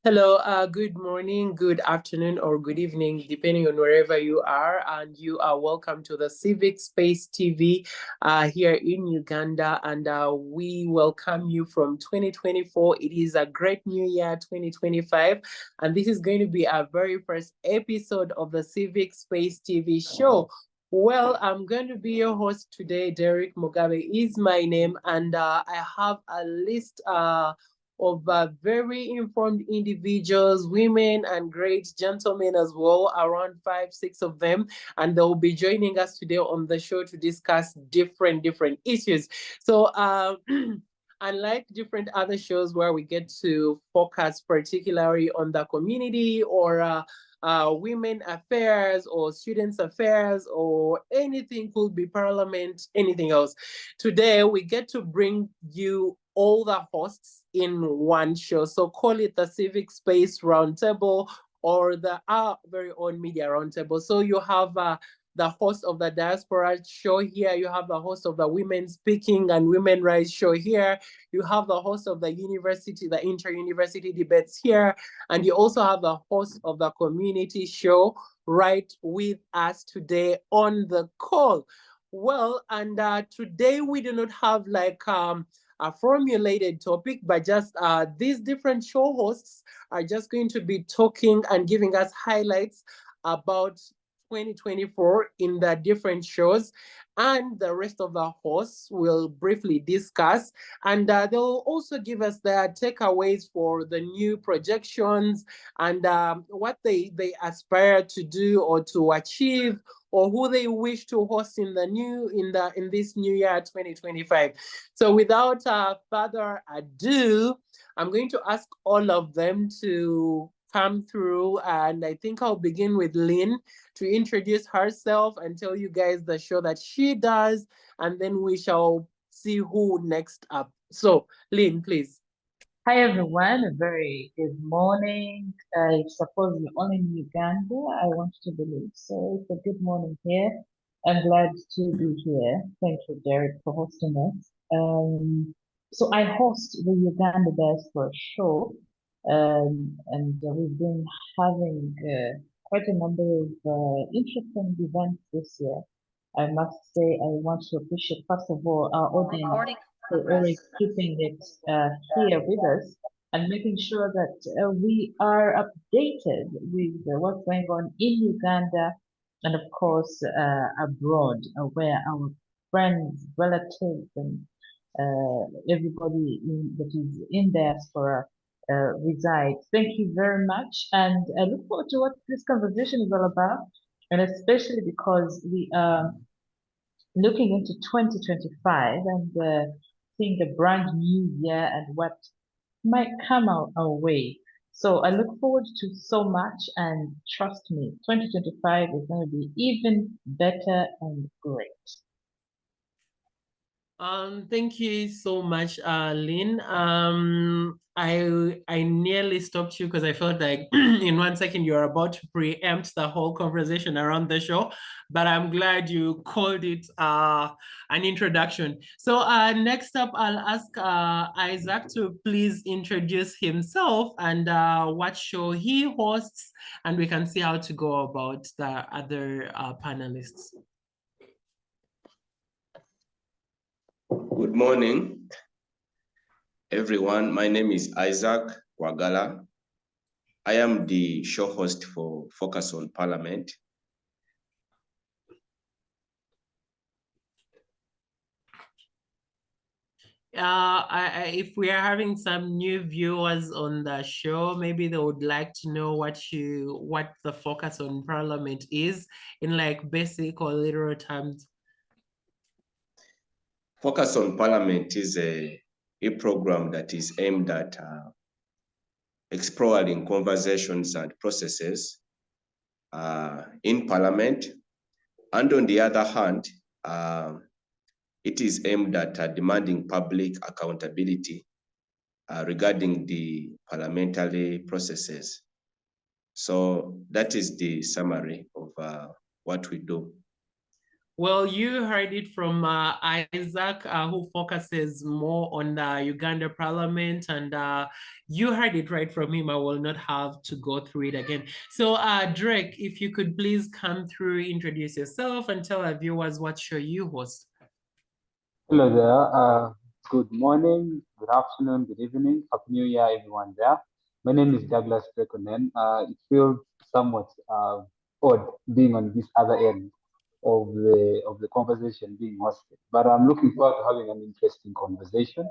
Hello, good morning, good afternoon, or good evening, depending on wherever you are. And you are welcome to the Civic Space TV here in Uganda. And we welcome you from 2024. It is a great new year, 2025. And this is going to be our very first episode of the Civic Space TV show. Well, I'm going to be your host today. Derek Mugabe is my name. And I have a list of very informed individuals, women, and great gentlemen as well, around 5, 6 of them. And they'll be joining us today on the show to discuss different issues. So, unlike different other shows where we get to focus particularly on the community or women affairs or students affairs or anything, could be parliament, anything else. Today, we get to bring you all the hosts in one show. So call it the Civic Space Roundtable or the our very own media roundtable. So you have the host of the diaspora show here. You have the host of the women speaking and women rights show here. You have the host of the university, the inter-university debates here. And you also have the host of the community show right with us today on the call. Well, and today we do not have like a formulated topic, but just these different show hosts are just going to be talking and giving us highlights about 2024 in the different shows, and the rest of the hosts will briefly discuss, and they'll also give us their takeaways for the new projections and what they aspire to do or to achieve, or who they wish to host in this new year 2025. So without further ado, I'm going to ask all of them to come through, and I think I'll begin with Lynn to introduce herself and tell you guys the show that she does, and then we shall see who next up. So Lynn, please. Hi everyone, a very good morning. I suppose you're only in Uganda, I want to believe. So it's a good morning here. I'm glad to be here. Thank you, Derek, for hosting us. So I host the Uganda Diaspora Show, and we've been having quite a number of interesting events this year. I must say I want to appreciate first of all our audience for always keeping it here with us and making sure that we are updated with what's going on in Uganda and of course abroad, where our friends, relatives, and everybody that is in diaspora resides. Thank you very much, and I look forward to what this conversation is all about, and especially because we are looking into 2025 and seeing a brand new year and what might come our way. So I look forward to so much, and trust me, 2025 is going to be even better and great. Thank you so much, Lynn. I nearly stopped you because I felt like in 1 second you're about to preempt the whole conversation around the show, but I'm glad you called it an introduction. So next up, I'll ask Isaac to please introduce himself and what show he hosts, and we can see how to go about the other panelists. Good morning, everyone. My name is Isaac Wagala. I am the show host for Focus on Parliament. If we are having some new viewers on the show, maybe they would like to know what the Focus on Parliament is in like basic or literal terms. Focus on Parliament is a program that is aimed at exploring conversations and processes in Parliament. And on the other hand, it is aimed at demanding public accountability regarding the parliamentary processes. So that is the summary of what we do. Well, you heard it from Isaac, who focuses more on the Uganda Parliament, and you heard it right from him. I will not have to go through it again. So, Drake, if you could please come through, introduce yourself, and tell our viewers what show you host. Hello there. Good morning, good afternoon, good evening. Happy New Year, everyone there. My name is Douglas Prekonen. It feels somewhat odd being on this other end of the conversation being hosted, but I'm looking forward to having an interesting conversation.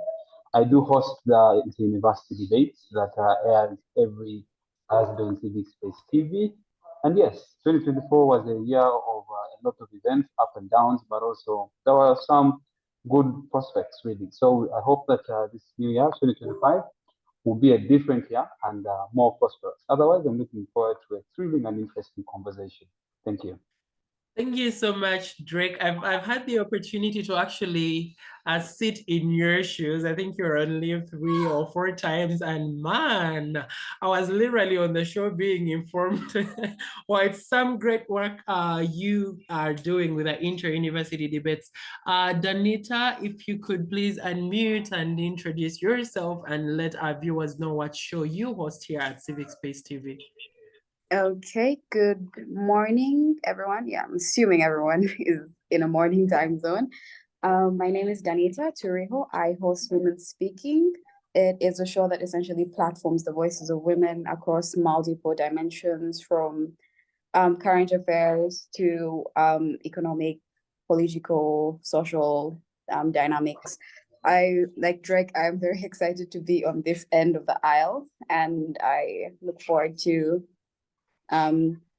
I do host the university debates that are aired every Thursday on Civic Space TV. And yes, 2024 was a year of a lot of events, up and downs, but also there were some good prospects really. So I hope that this new year, 2025, will be a different year and more prosperous. Otherwise, I'm looking forward to a thrilling and interesting conversation. Thank you. Thank you so much, Drake. I've had the opportunity to actually sit in your shoes. I think you're on leave 3 or 4 times, and man, I was literally on the show being informed. Well, it's some great work you are doing with the inter-university debates. Danita, if you could please unmute and introduce yourself and let our viewers know what show you host here at Civic Space TV. Okay, good morning, everyone. Yeah, I'm assuming everyone is in a morning time zone. My name is Danita Turiho. I host Women Speaking. It is a show that essentially platforms the voices of women across multiple dimensions, from current affairs to economic, political, social dynamics. Like Drake, I'm very excited to be on this end of the aisle, and I look forward to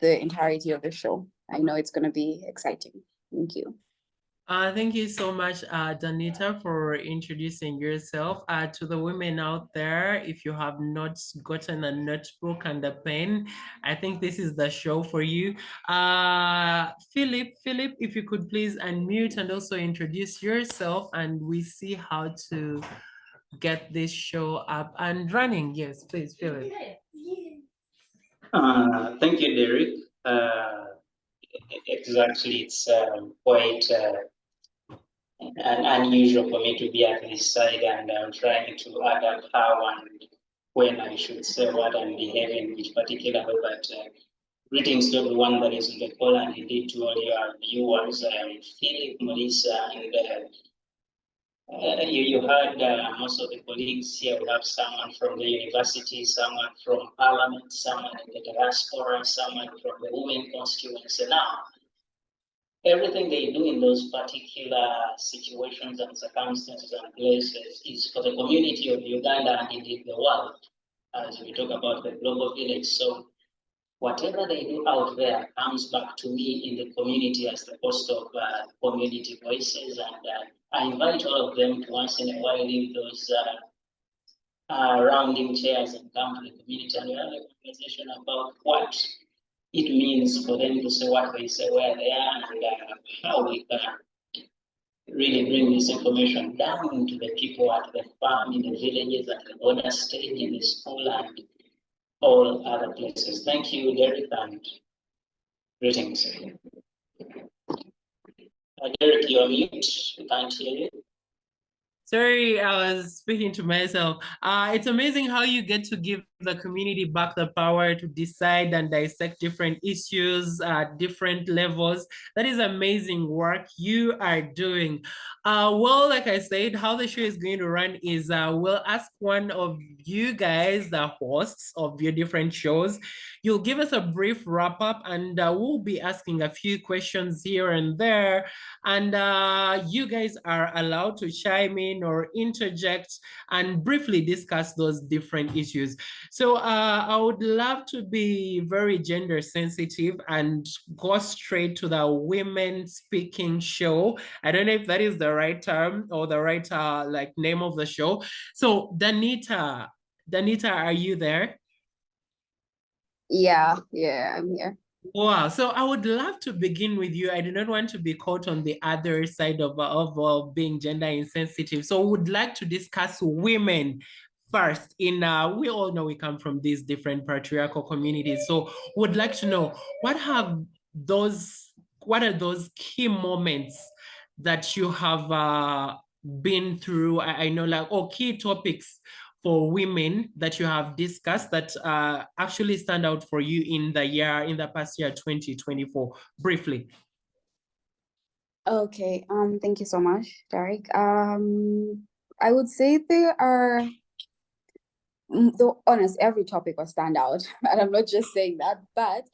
the entirety of the show. I know it's going to be exciting. Thank you. Thank you so much, Danita, for introducing yourself. To the women out there, if you have not gotten a notebook and a pen, I think this is the show for you. Philip, if you could please unmute and also introduce yourself, and we see how to get this show up and running. Yes, please, Philip. Thank you, Derek. Exactly, it's quite unusual for me to be at this side, and I'm trying to adapt how and when I should say what and behave in which particular way. But greetings to everyone that is on the call, and indeed to all your viewers. Philip, Melissa, and you heard most of the colleagues here. We have someone from the university, someone from parliament, someone in the diaspora, someone from the women constituency. Now, everything they do in those particular situations and circumstances and places is for the community of Uganda and indeed the world, as we talk about the global village. So whatever they do out there comes back to me in the community as the host of community voices, and I invite all of them to once in a while leave those rounding chairs and come to the community and have a conversation about what it means for them to say what they say, where they are, and how we can really bring this information down to the people at the farm, in the villages, at the border state, in the school, and all other places. Thank you, Derek, and greetings. Derek, you're mute. We can't hear you. Sorry, I was speaking to myself. It's amazing how you get to give the community back the power to decide and dissect different issues at different levels. That is amazing work you are doing. Well, like I said, how the show is going to run is we'll ask one of you guys, the hosts of your different shows. You'll give us a brief wrap up, and we'll be asking a few questions here and there. And you guys are allowed to chime in or interject and briefly discuss those different issues. So I would love to be very gender sensitive and go straight to the women speaking show. I don't know if that is the right term or the right like name of the show. So Danita, are you there? Yeah, I'm here. Wow. So I would love to begin with you. I do not want to be caught on the other side of being gender insensitive. So I would like to discuss women first. We all know we come from these different patriarchal communities. So would like to know, what have those what are those key moments that you have been through? I know, like, key topics for women that you have discussed that actually stand out for you in the past year, 2024, briefly. Okay, thank you so much, Derek. I would say there are, though honest, every topic will stand out, and I'm not just saying that, but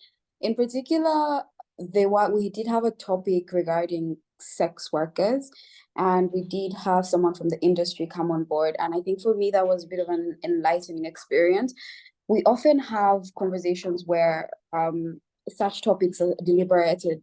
in particular, we did have a topic regarding sex workers, and we did have someone from the industry come on board, and I think for me that was a bit of an enlightening experience. We often have conversations where such topics are deliberated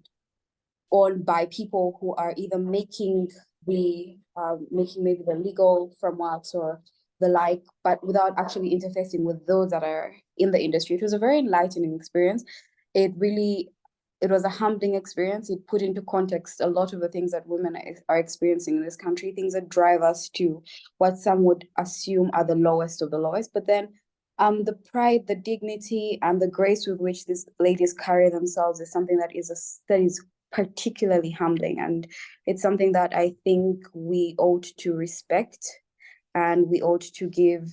on by people who are either making maybe the legal frameworks or the like, but without actually interfacing with those that are in the industry. It was a very enlightening experience. It was a humbling experience. It put into context a lot of the things that women are experiencing in this country, things that drive us to what some would assume are the lowest of the lowest. But then the pride, the dignity, and the grace with which these ladies carry themselves is something that is particularly humbling, and it's something that I think we ought to respect and we ought to give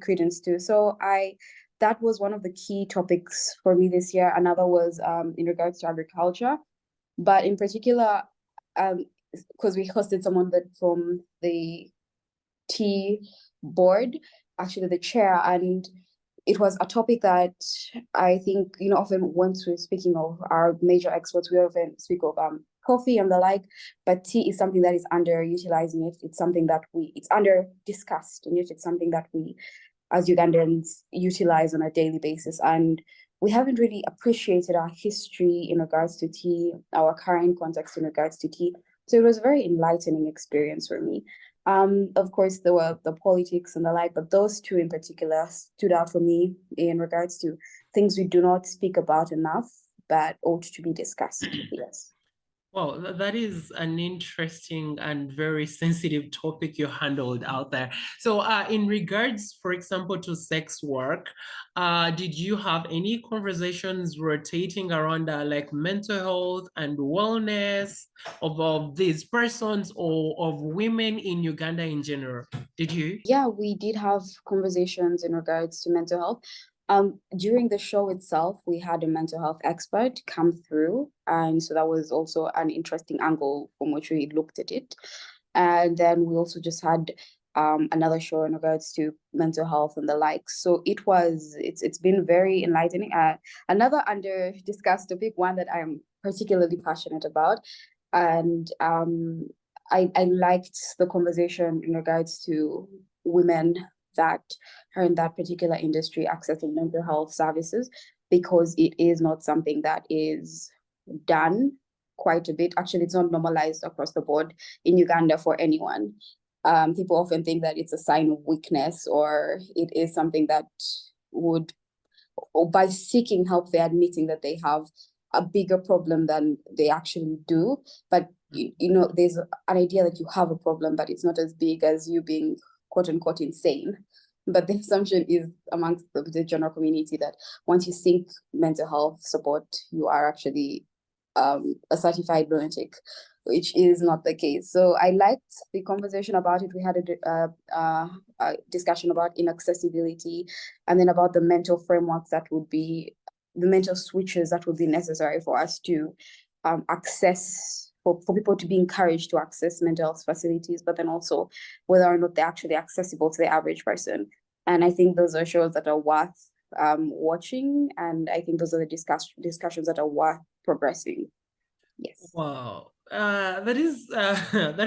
credence to. So that was one of the key topics for me this year. Another was in regards to agriculture, but in particular, because we hosted someone from the tea board, actually the chair, and it was a topic that I think, often once we're speaking of our major experts, we often speak of coffee and the like, but tea is something that is underutilized. It's something that it's under discussed, and yet it's something that we as Ugandans utilize on a daily basis. And we haven't really appreciated our history in regards to tea, our current context in regards to tea. So it was a very enlightening experience for me. Of course, there were the politics and the like, but those two in particular stood out for me in regards to things we do not speak about enough, but ought to be discussed. Yes. Well, that is an interesting and very sensitive topic you handled out there. So in regards, for example, to sex work, did you have any conversations rotating around like mental health and wellness of these persons or of women in Uganda in general? Did you? Yeah, we did have conversations in regards to mental health. During the show itself, we had a mental health expert come through, and so that was also an interesting angle from which we looked at it. And then we also just had another show in regards to mental health and the like. So it's been very enlightening. Another under discussed topic, one that I'm particularly passionate about, and I liked the conversation in regards to women that are in that particular industry accessing mental health services, because it is not something that is done quite a bit. Actually, it's not normalized across the board in Uganda for anyone. People often think that it's a sign of weakness, or it is something that or by seeking help, they're admitting that they have a bigger problem than they actually do. But there's an idea that you have a problem, but it's not as big as you being quote unquote insane. But the assumption is amongst the general community that once you seek mental health support, you are actually a certified lunatic, which is not the case. So I liked the conversation about it. We had a discussion about inaccessibility, and then about the mental frameworks that would be the mental switches that would be necessary for us to access, for people to be encouraged to access mental health facilities, but then also whether or not they're actually accessible to the average person. And I think those are shows that are worth watching, and I think those are the discussions that are worth progressing. Yes. Wow. That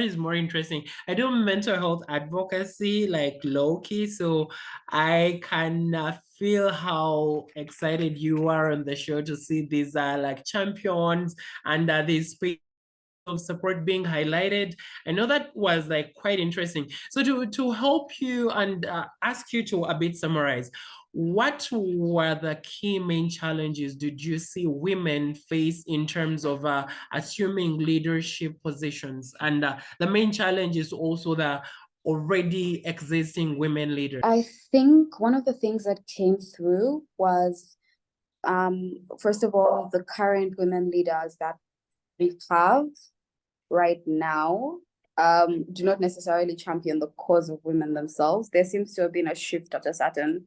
is more interesting. I do mental health advocacy like low-key, so I can feel how excited you are on the show to see these like champions and these space of support being highlighted. I know that was like quite interesting. So to help you and ask you to a bit summarize, what were the key main challenges did you see women face in terms of assuming leadership positions? And the main challenge is also the already existing women leaders. I think one of the things that came through was, first of all, the current women leaders that we have right now do not necessarily champion the cause of women themselves. There seems to have been a shift at a certain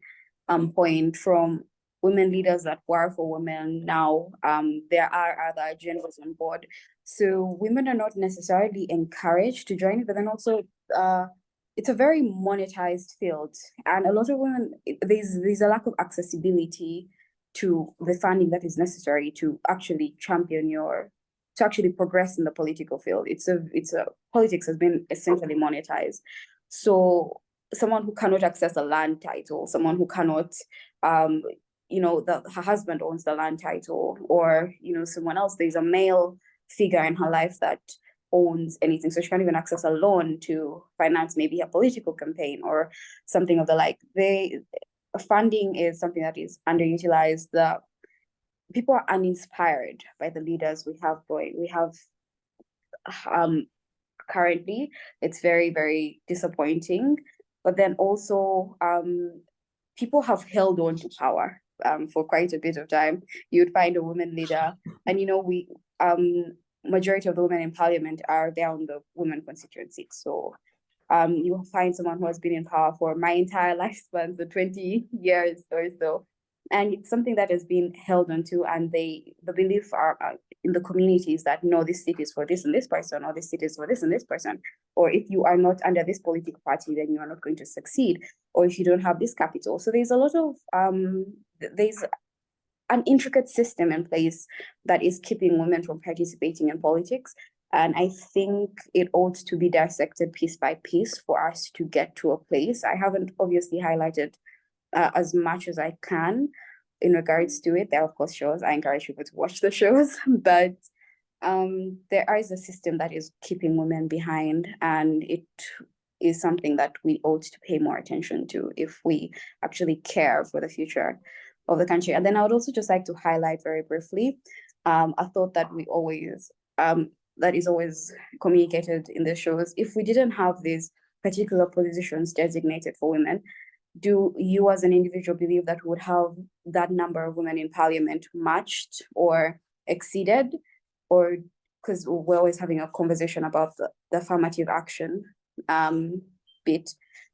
point from women leaders that were for women. Now there are other agendas on board. So women are not necessarily encouraged to join, but then also it's a very monetized field. And a lot of women, there's a lack of accessibility to the funding that is necessary to actually to actually progress in the political field. Politics has been essentially monetized. So someone who cannot access a land title, someone who cannot, her husband owns the land title, or, someone else, there's a male figure in her life that owns anything. So she can't even access a loan to finance maybe a political campaign or something of the like. Funding is something that is underutilized. People are uninspired by the leaders we have going. We have currently, it's very, very disappointing. But then also, people have held on to power for quite a bit of time. You'd find a woman leader, and majority of the women in parliament are there on the women constituency. So you'll find someone who has been in power for my entire lifespan, so 20 years or so. And it's something that has been held onto, and the belief are in the communities that no, this seat is for this and this person, or this seat is for this and this person. Or if you are not under this political party, then you are not going to succeed. Or if you don't have this capital. So there's a lot of, there's an intricate system in place that is keeping women from participating in politics. And I think it ought to be dissected piece by piece for us to get to a place. I haven't obviously highlighted as much as I can in regards to it. There are, of course, shows. I encourage people to watch the shows, but there is a system that is keeping women behind, and it is something that we ought to pay more attention to if we actually care for the future of the country. And then I would also just like to highlight very briefly a thought that we always that is always communicated in the shows. If we didn't have these particular positions designated for women, do you as an individual believe that we would have that number of women in parliament matched or exceeded? Or, because we're always having a conversation about the affirmative action bit,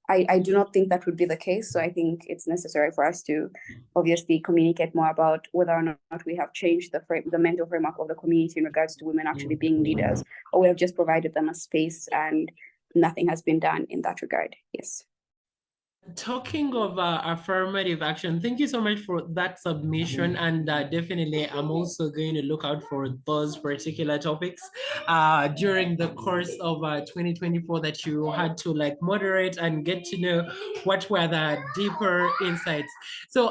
I do not think that would be the case. So I think it's necessary for us to obviously communicate more about whether or not we have changed the mental framework of the community in regards to women actually being leaders, or we have just provided them a space and nothing has been done in that regard. Yes. Talking of affirmative action, thank you so much for that submission, and definitely I'm also going to look out for those particular topics during the course of 2024 that you had to like moderate and get to know what were the deeper insights. So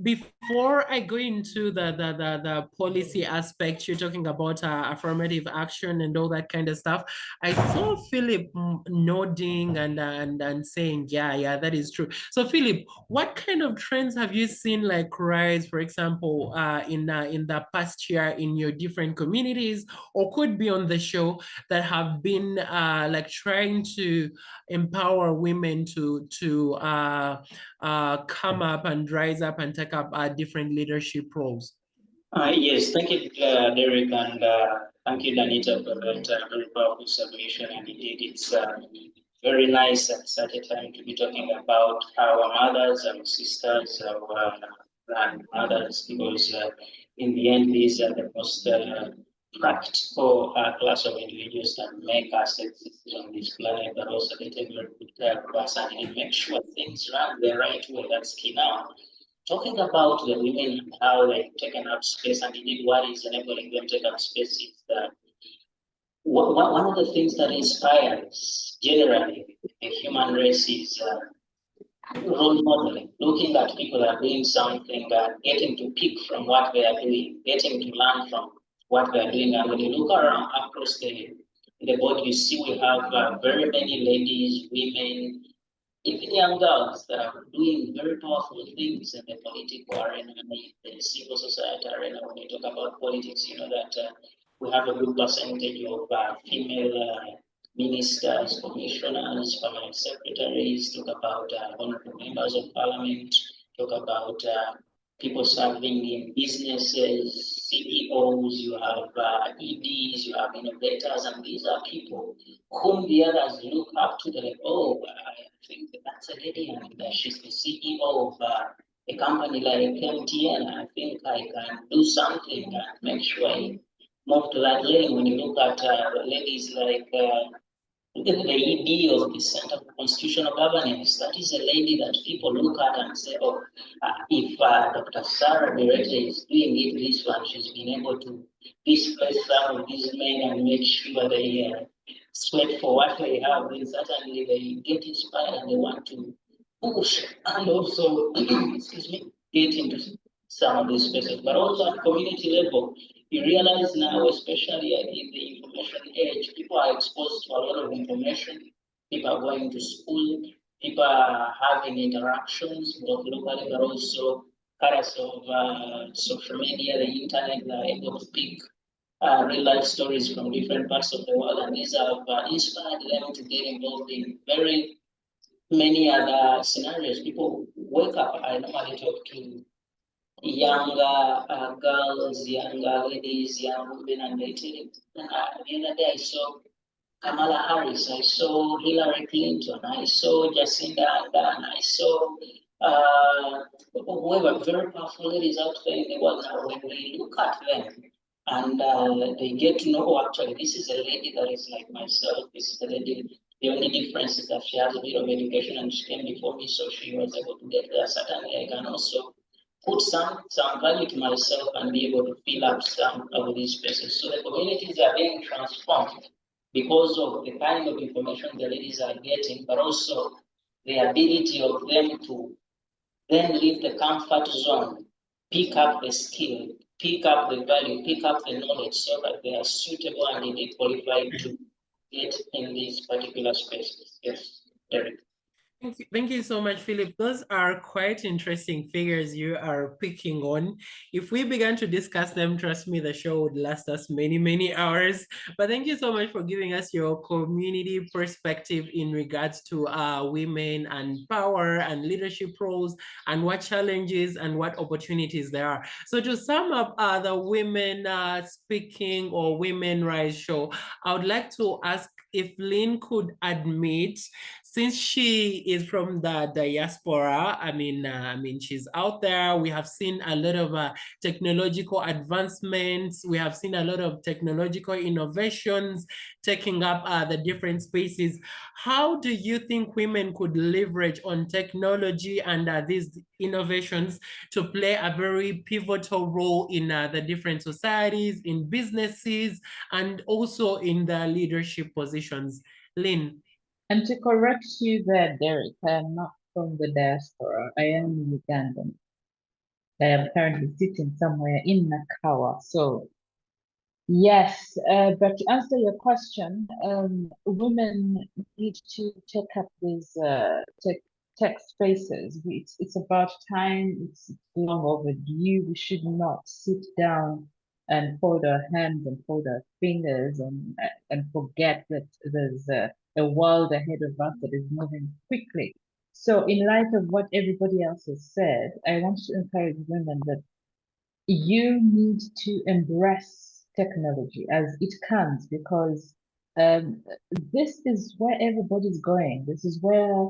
before I go into the policy aspect, you're talking about affirmative action and all that kind of stuff. I saw Philip nodding and saying, yeah, that is true. So Philip, what kind of trends have you seen like rise, for example, in the past year in your different communities, or could be on the show, that have been like trying to empower women to come up and rise up and take up different leadership roles? Yes, thank you, Derek, and thank you, Danita, for that very powerful submission. And indeed, it's very nice at such a time to be talking about our mothers, our sisters, our grandmothers, because in the end, these are the most practical class of individuals that make us exist on this planet, but also they take very good care of us and make sure things run the right way. That's key now. Talking about the women and how they've taken up space, and indeed what is enabling them to take up space is that one of the things that inspires generally the human race is role modeling, looking at people that are doing something, getting to pick from what they are doing, getting to learn from what they are doing. And when you look around across the board, you see we have very many ladies, women, even young girls that are doing very powerful things in the political arena, the civil society arena. When you talk about politics, you know that we have a good percentage of female ministers, commissioners, permanent secretaries, talk about honorable members of parliament, talk about people serving in businesses, CEOs, you have EDs, you have innovators, and these are people whom the others look up to. They're like, oh, I think that's a lady, and she's the CEO of a company like MTN. I think I can do something and make sure I move to that lane. When you look at ladies like the ED of the Center for Constitutional Governance, that is a lady that people look at and say, oh, if Dr. Sarah Beretta is doing it this one, she's been able to displace some of these men and make sure they sweat for what they have, then certainly they get inspired and they want to push and also, excuse me, get into some of these spaces, but also at community level. You realize now, especially in the information age, people are exposed to a lot of information. People are going to school. People are having interactions, both locally, but also because of social media, the internet, they are able to pick real life stories from different parts of the world. And these have inspired them to get involved in very many other scenarios. People wake up, I normally talk to younger girls, younger ladies, young women, and they tell you, the other day I saw Kamala Harris, I saw Hillary Clinton, I saw Jacinda Ardern, I saw whoever, very powerful ladies out there in the world. Now, when we look at them and they get to know, oh, actually, this is a lady that is like myself, this is a lady. The only difference is that she has a bit of education and she came before me, so she was able to get there. Certainly, I can also put some value to myself and be able to fill up some of these spaces. So the communities are being transformed because of the kind of information the ladies are getting, but also the ability of them to then leave the comfort zone, pick up the skill, pick up the value, pick up the knowledge so that they are suitable and indeed qualified to get in these particular spaces. Yes, Derek. Thank you so much, Philip. Those are quite interesting figures you are picking on. If we began to discuss them, trust me, the show would last us many, many hours. But thank you so much for giving us your community perspective in regards to women and power and leadership roles and what challenges and what opportunities there are. So to sum up the Women Speaking or Women Rise show, I would like to ask if Lynn could admit, since she is from the diaspora, I mean, she's out there. We have seen a lot of technological advancements. We have seen a lot of technological innovations taking up the different spaces. How do you think women could leverage on technology and these innovations to play a very pivotal role in the different societies, in businesses, and also in the leadership positions? Lynn. And to correct you there, Derek, I am not from the diaspora. I am Ugandan. I am currently sitting somewhere in Nakawa. So, yes, but to answer your question, women need to take up these tech spaces. It's about time. It's long overdue. We should not sit down and fold our hands and fold our fingers and forget that there's a world ahead of us that is moving quickly. So, in light of what everybody else has said, I want to encourage women that you need to embrace technology as it comes, because um, this is where everybody's going. This is where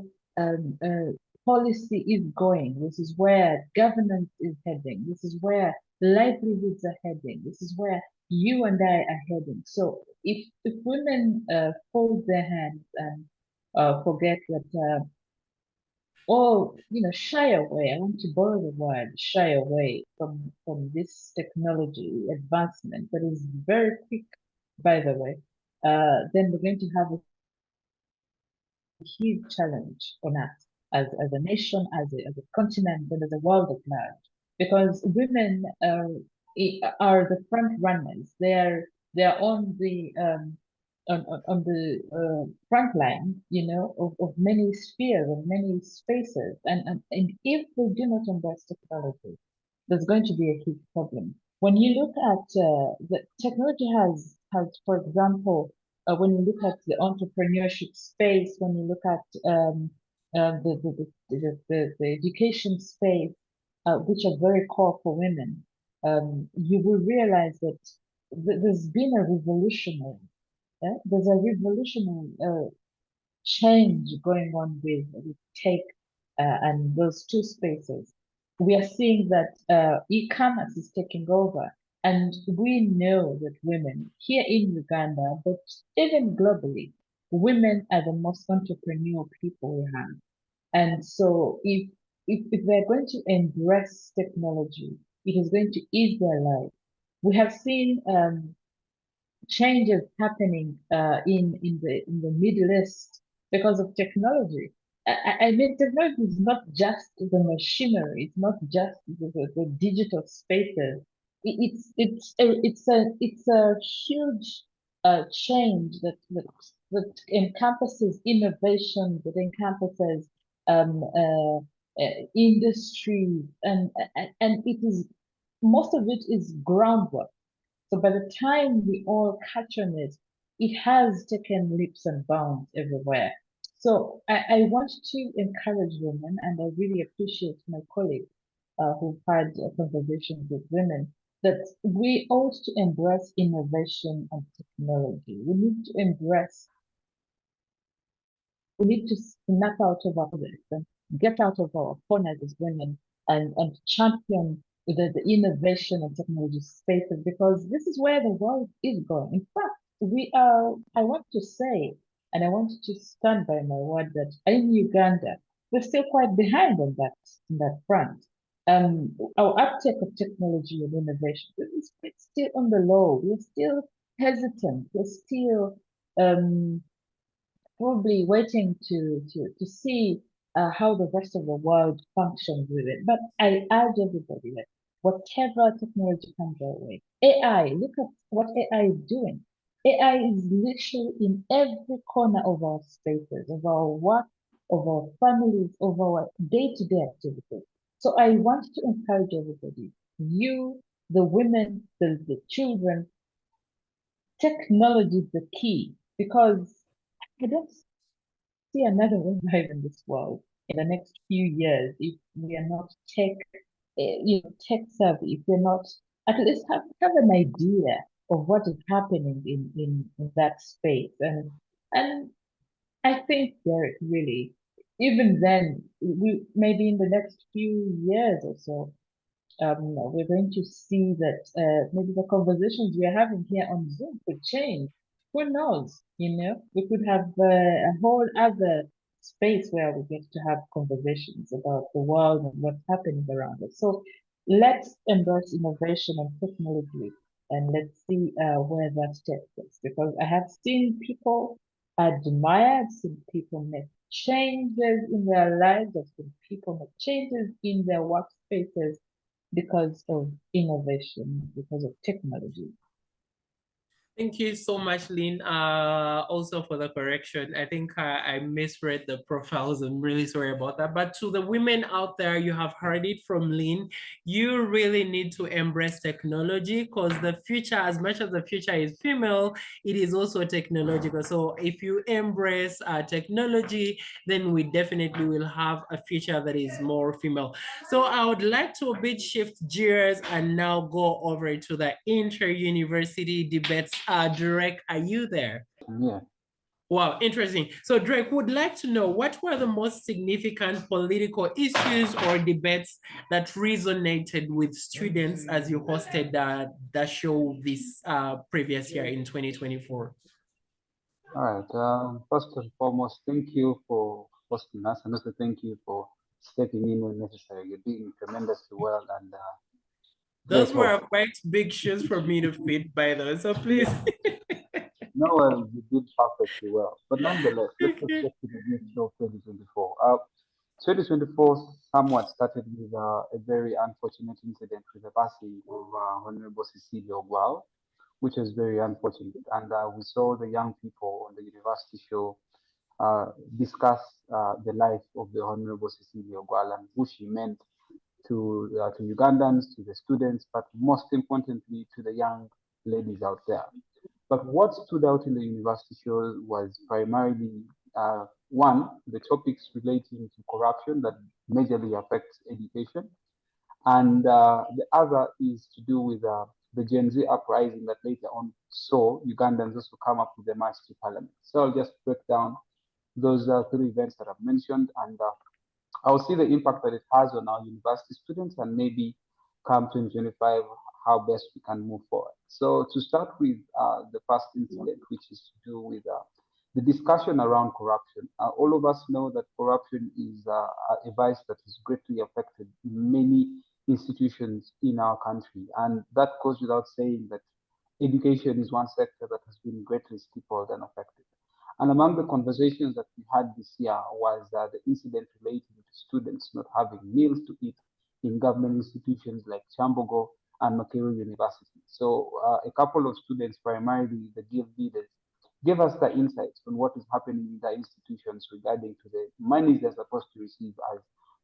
policy is going. This is where governance is heading. This is where livelihoods are heading. This is where you and I are heading. So if women fold their hands and forget that or shy away. I want to borrow the word shy away from this technology advancement that is very quick, by the way. Then we're going to have a huge challenge on us as a nation, as a continent, and as a world at large, because women are the front runners. They're on the on the front line, of many spheres, of many spaces. And if we do not embrace technology, there's going to be a huge problem. When you look at the technology has, for example, when you look at the entrepreneurship space, when you look at the education space, which are very core for women, you will realize that there's been a revolutionary, there's a revolutionary change going on with tech and those two spaces. We are seeing that e-commerce is taking over, and we know that women here in Uganda, but even globally, women are the most entrepreneurial people we have. And so if they're going to embrace technology, it is going to ease their life. We have seen changes happening in the Middle East because of technology. I mean, technology is not just the machinery; it's not just the digital spaces. It's a huge change that encompasses innovation, that encompasses industries, and it is most of it is groundwork. So by the time we all catch on it, it has taken leaps and bounds everywhere. So I want to encourage women, and I really appreciate my colleagues who've had conversations with women, that we ought to embrace innovation and technology. We need to embrace, we need to snap out of our closets and get out of our corners as women and champion the innovation and technology spaces, because this is where the world is going. In fact, I want to say, and I want to stand by my word, that in Uganda, we're still quite behind on that front. Our uptake of technology and innovation is still on the low. We're still hesitant. We're still probably waiting to see how the rest of the world functions with it. But I urge everybody that whatever technology comes our way, AI, look at what AI is doing. AI is literally in every corner of our spaces, of our work, of our families, of our day-to-day activities. So I want to encourage everybody, you, the women, the children, technology is the key, because I don't see another revival in this world in the next few years if we are not tech savvy, if we're not at least have an idea of what is happening in that space. And I think Derek, really, even then, we maybe in the next few years or so, we're going to see that maybe the conversations we're having here on Zoom could change. Who knows? We could have a whole other space where we get to have conversations about the world and what's happening around us. So let's embrace innovation and technology, and let's see where that takes us. Because I have seen people admire, I've seen people make changes in their lives, I've seen people make changes in their workspaces because of innovation, because of technology. Thank you so much, Lynn. Also for the correction. I think I misread the profiles. I'm really sorry about that. But to the women out there, you have heard it from Lynn. You really need to embrace technology, because the future, as much as the future is female, it is also technological. So if you embrace technology, then we definitely will have a future that is more female. So I would like to a bit shift gears and now go over to the inter-university debates. Drake, are you there? Yeah. Wow, interesting. So Drake, would like to know, what were the most significant political issues or debates that resonated with students as you hosted the show this previous year in 2024? All right. First and foremost, thank you for hosting us, and also thank you for stepping in when necessary. You're doing tremendously well, and Those great were host. quite big shoes for me to fit, by the way. So please. No, well, you did perfectly well. But nonetheless, let's just Okay. get to the next show 2024. 2024 somewhat started with a very unfortunate incident with the passing of Honorable Cecilia Ogwal, which was very unfortunate. And we saw the young people on the university show discuss the life of the Honorable Cecilia Ogwal and who she meant to Ugandans, to the students, but most importantly to the young ladies out there. But what stood out in the university show was primarily one, the topics relating to corruption that majorly affects education, And the other is to do with the Gen Z uprising that later on saw Ugandans also come up with a march to parliament. So I'll just break down those three events that I've mentioned, and I'll see the impact that it has on our university students, and maybe come 2025, how best we can move forward. So to start with the first incident, which is to do with the discussion around corruption. All of us know that corruption is a vice that has greatly affected many institutions in our country. And that goes without saying that education is one sector that has been greatly stifled and affected. And among the conversations that we had this year was the incident relating to students not having meals to eat in government institutions like Chambogo and Makerere University. So a couple of students, primarily the guild leaders, gave us the insights on what is happening in the institutions regarding to the monies they're supposed to receive as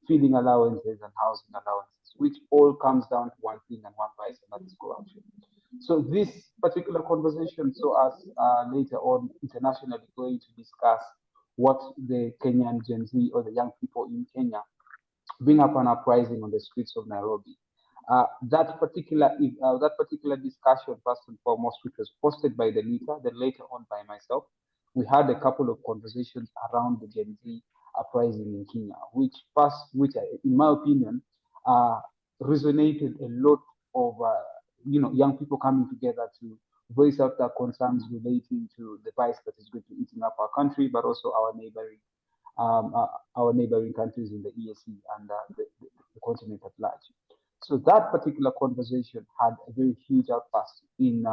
feeding allowances and housing allowances, which all comes down to one thing and one vice, and that is corruption. So this particular conversation saw us later on internationally going to discuss what the Kenyan Gen Z or the young people in Kenya bring up an uprising on the streets of Nairobi. That particular discussion, first and foremost, which was posted by the leader, then later on by myself, we had a couple of conversations around the Gen Z uprising in Kenya, in my opinion, uh, resonated a lot of young people coming together to voice out their concerns relating to the vice that is going to eating up our country, but also um, uh, our neighboring countries in the EAC and the continent at large. So that particular conversation had a very huge outburst in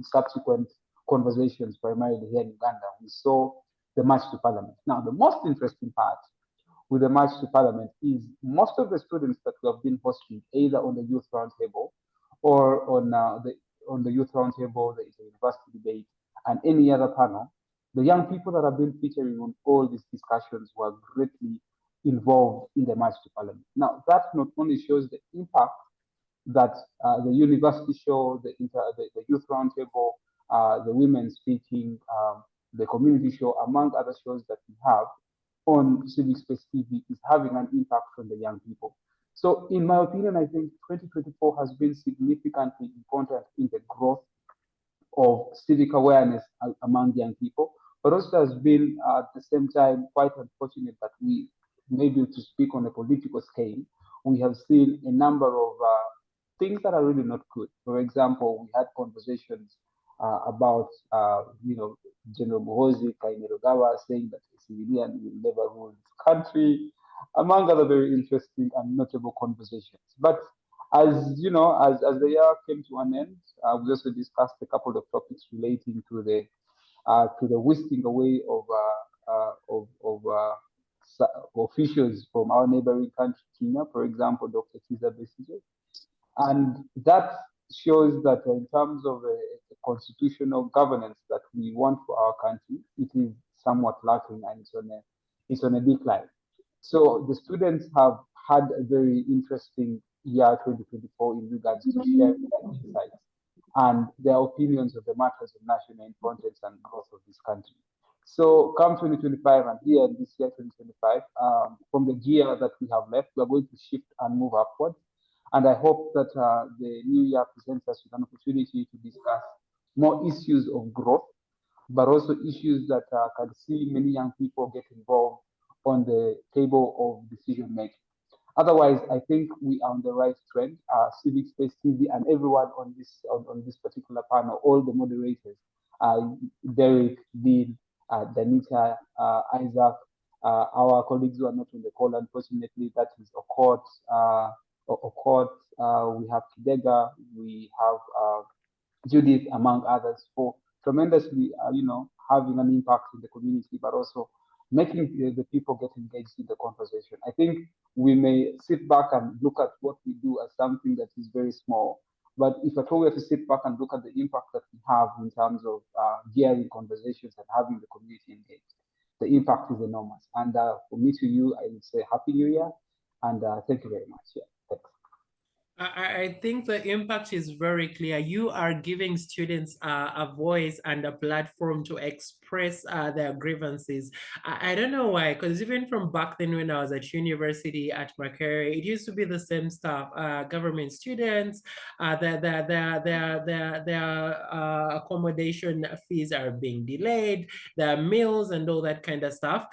subsequent conversations, primarily here in Uganda. We saw the march to parliament. Now, the most interesting part with the march to parliament is most of the students that we have been hosting, either on the youth roundtable or on the youth roundtable, the university debate, and any other panel, the young people that have been featuring on all these discussions were greatly involved in the march to parliament. Now, that not only shows the impact that the university show, the youth roundtable, the women speaking, the community show, among other shows that we have on Civic Space TV, is having an impact on the young people. So, in my opinion, I think 2024 has been significantly important in the growth of civic awareness among young people, but also has been at the same time quite unfortunate that we, maybe to speak on a political scale, we have seen a number of things that are really not good. For example, we had conversations about, General Muhoozi Kainerugaba saying that a civilian will never rule this country, among other very interesting and notable conversations. But as you know, as the year came to an end, we also discussed a couple of topics relating to the whisking away of officials from our neighboring country, Kenya, for example, Dr. Kiza Besigye. And that shows that in terms of a constitutional governance that we want for our country, it is somewhat lacking, and it's on a decline. So the students have had a very interesting year 2024 in regards to sharing their insights and their opinions of the matters of national importance and growth of this country. So come 2025 and here this year 2025, from the gear that we have left, we are going to shift and move upwards. And I hope that the new year presents us with an opportunity to discuss more issues of growth, but also issues that can see many young people get involved on the table of decision making. Otherwise, I think we are on the right trend. Civic Space TV and everyone on this particular panel, all the moderators, Derek, Dean, Danita, Isaac, our colleagues who are not on the call, unfortunately, that is Okot, we have Kidega, we have Judith, among others, for tremendously, having an impact in the community, but also making the people get engaged in the conversation. I think we may sit back and look at what we do as something that is very small, but if at all we have to sit back and look at the impact that we have in terms of gearing conversations and having the community engaged, the impact is enormous. And for me to you, I would say Happy New Year, and thank you very much. Yeah, thanks. I think the impact is very clear. You are giving students a voice and a platform to express their grievances. I don't know why, because even from back then when I was at university at Makerere, it used to be the same stuff. Government students, their accommodation fees are being delayed, their meals and all that kind of stuff.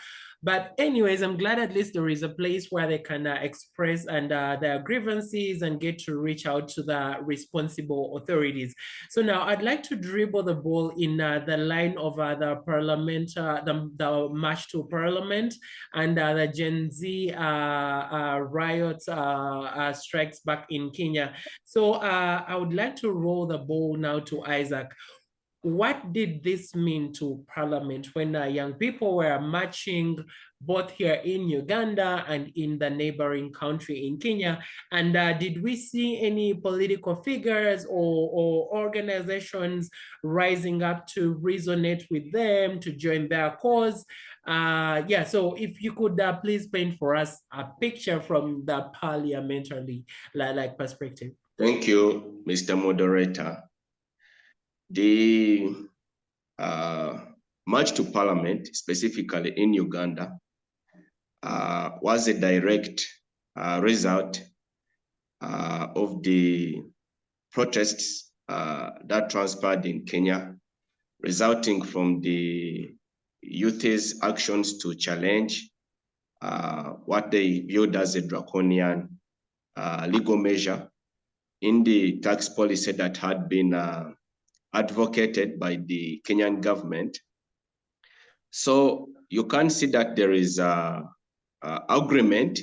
But anyways, I'm glad at least there is a place where they can express and their grievances and get to reach out to the responsible authorities. So now I'd like to dribble the ball in the line of the parliament, the march to parliament and the Gen Z riots strikes back in Kenya. So I would like to roll the ball now to Isaac. What did this mean to Parliament when young people were marching both here in Uganda and in the neighboring country in Kenya? And did we see any political figures or organizations rising up to resonate with them, to join their cause? Yeah, so if you could please paint for us a picture from the parliamentary perspective. Thank you, Mr. Moderator. The march to Parliament, specifically in Uganda, was a direct result of the protests that transpired in Kenya, resulting from the youth's actions to challenge what they viewed as a draconian legal measure in the tax policy that had been advocated by the Kenyan government. So you can see that there is agreement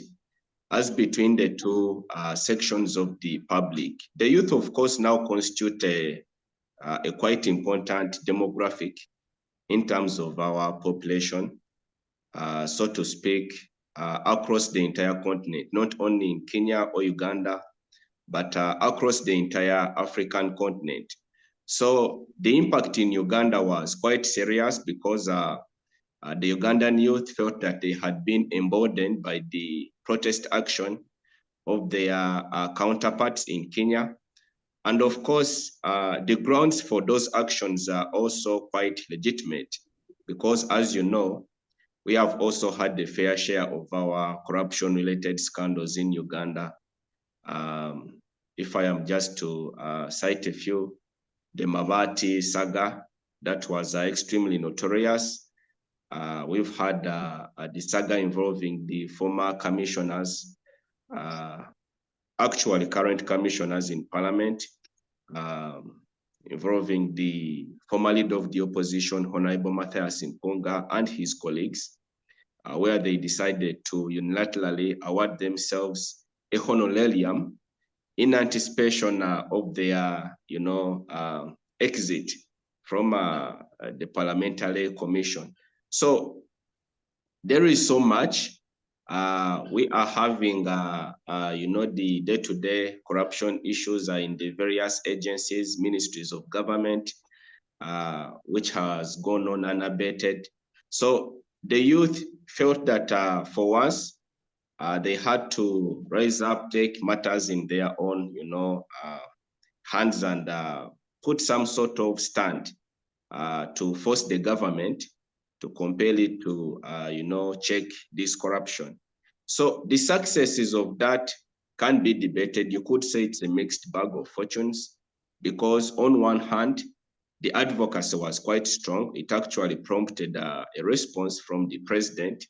as between the two sections of the public. The youth, of course, now constitute a quite important demographic in terms of our population, so to speak, across the entire continent, not only in Kenya or Uganda, but across the entire African continent. So the impact in Uganda was quite serious because the Ugandan youth felt that they had been emboldened by the protest action of their counterparts in Kenya. And of course, the grounds for those actions are also quite legitimate because, as you know, we have also had the fair share of our corruption-related scandals in Uganda. If I am just to cite a few, the Mavati saga, that was extremely notorious. We've had the saga involving the former commissioners, actually current commissioners in Parliament, involving the former leader of the opposition, Honorable Matthias Mpunga, and his colleagues, where they decided to unilaterally award themselves a honorarium in anticipation of their, exit from the parliamentary commission. So there is so much. We are having, the day-to-day corruption issues in the various agencies, ministries of government, which has gone on unabated. So the youth felt that for once, they had to rise up, take matters in their own, hands and put some sort of stand to force the government to compel it to, check this corruption. So the successes of that can be debated. You could say it's a mixed bag of fortunes because on one hand, the advocacy was quite strong. It actually prompted a response from the president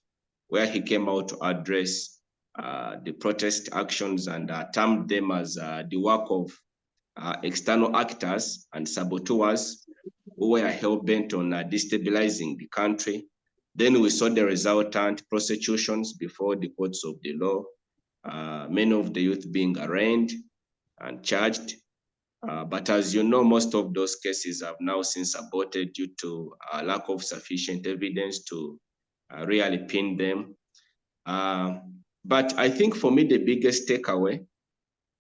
where he came out to address the protest actions and termed them as the work of external actors and saboteurs who were hell-bent on destabilizing the country. Then we saw the resultant prosecutions before the courts of the law, many of the youth being arraigned and charged. But as you know, most of those cases have now since aborted due to lack of sufficient evidence to really pin them. But I think for me, the biggest takeaway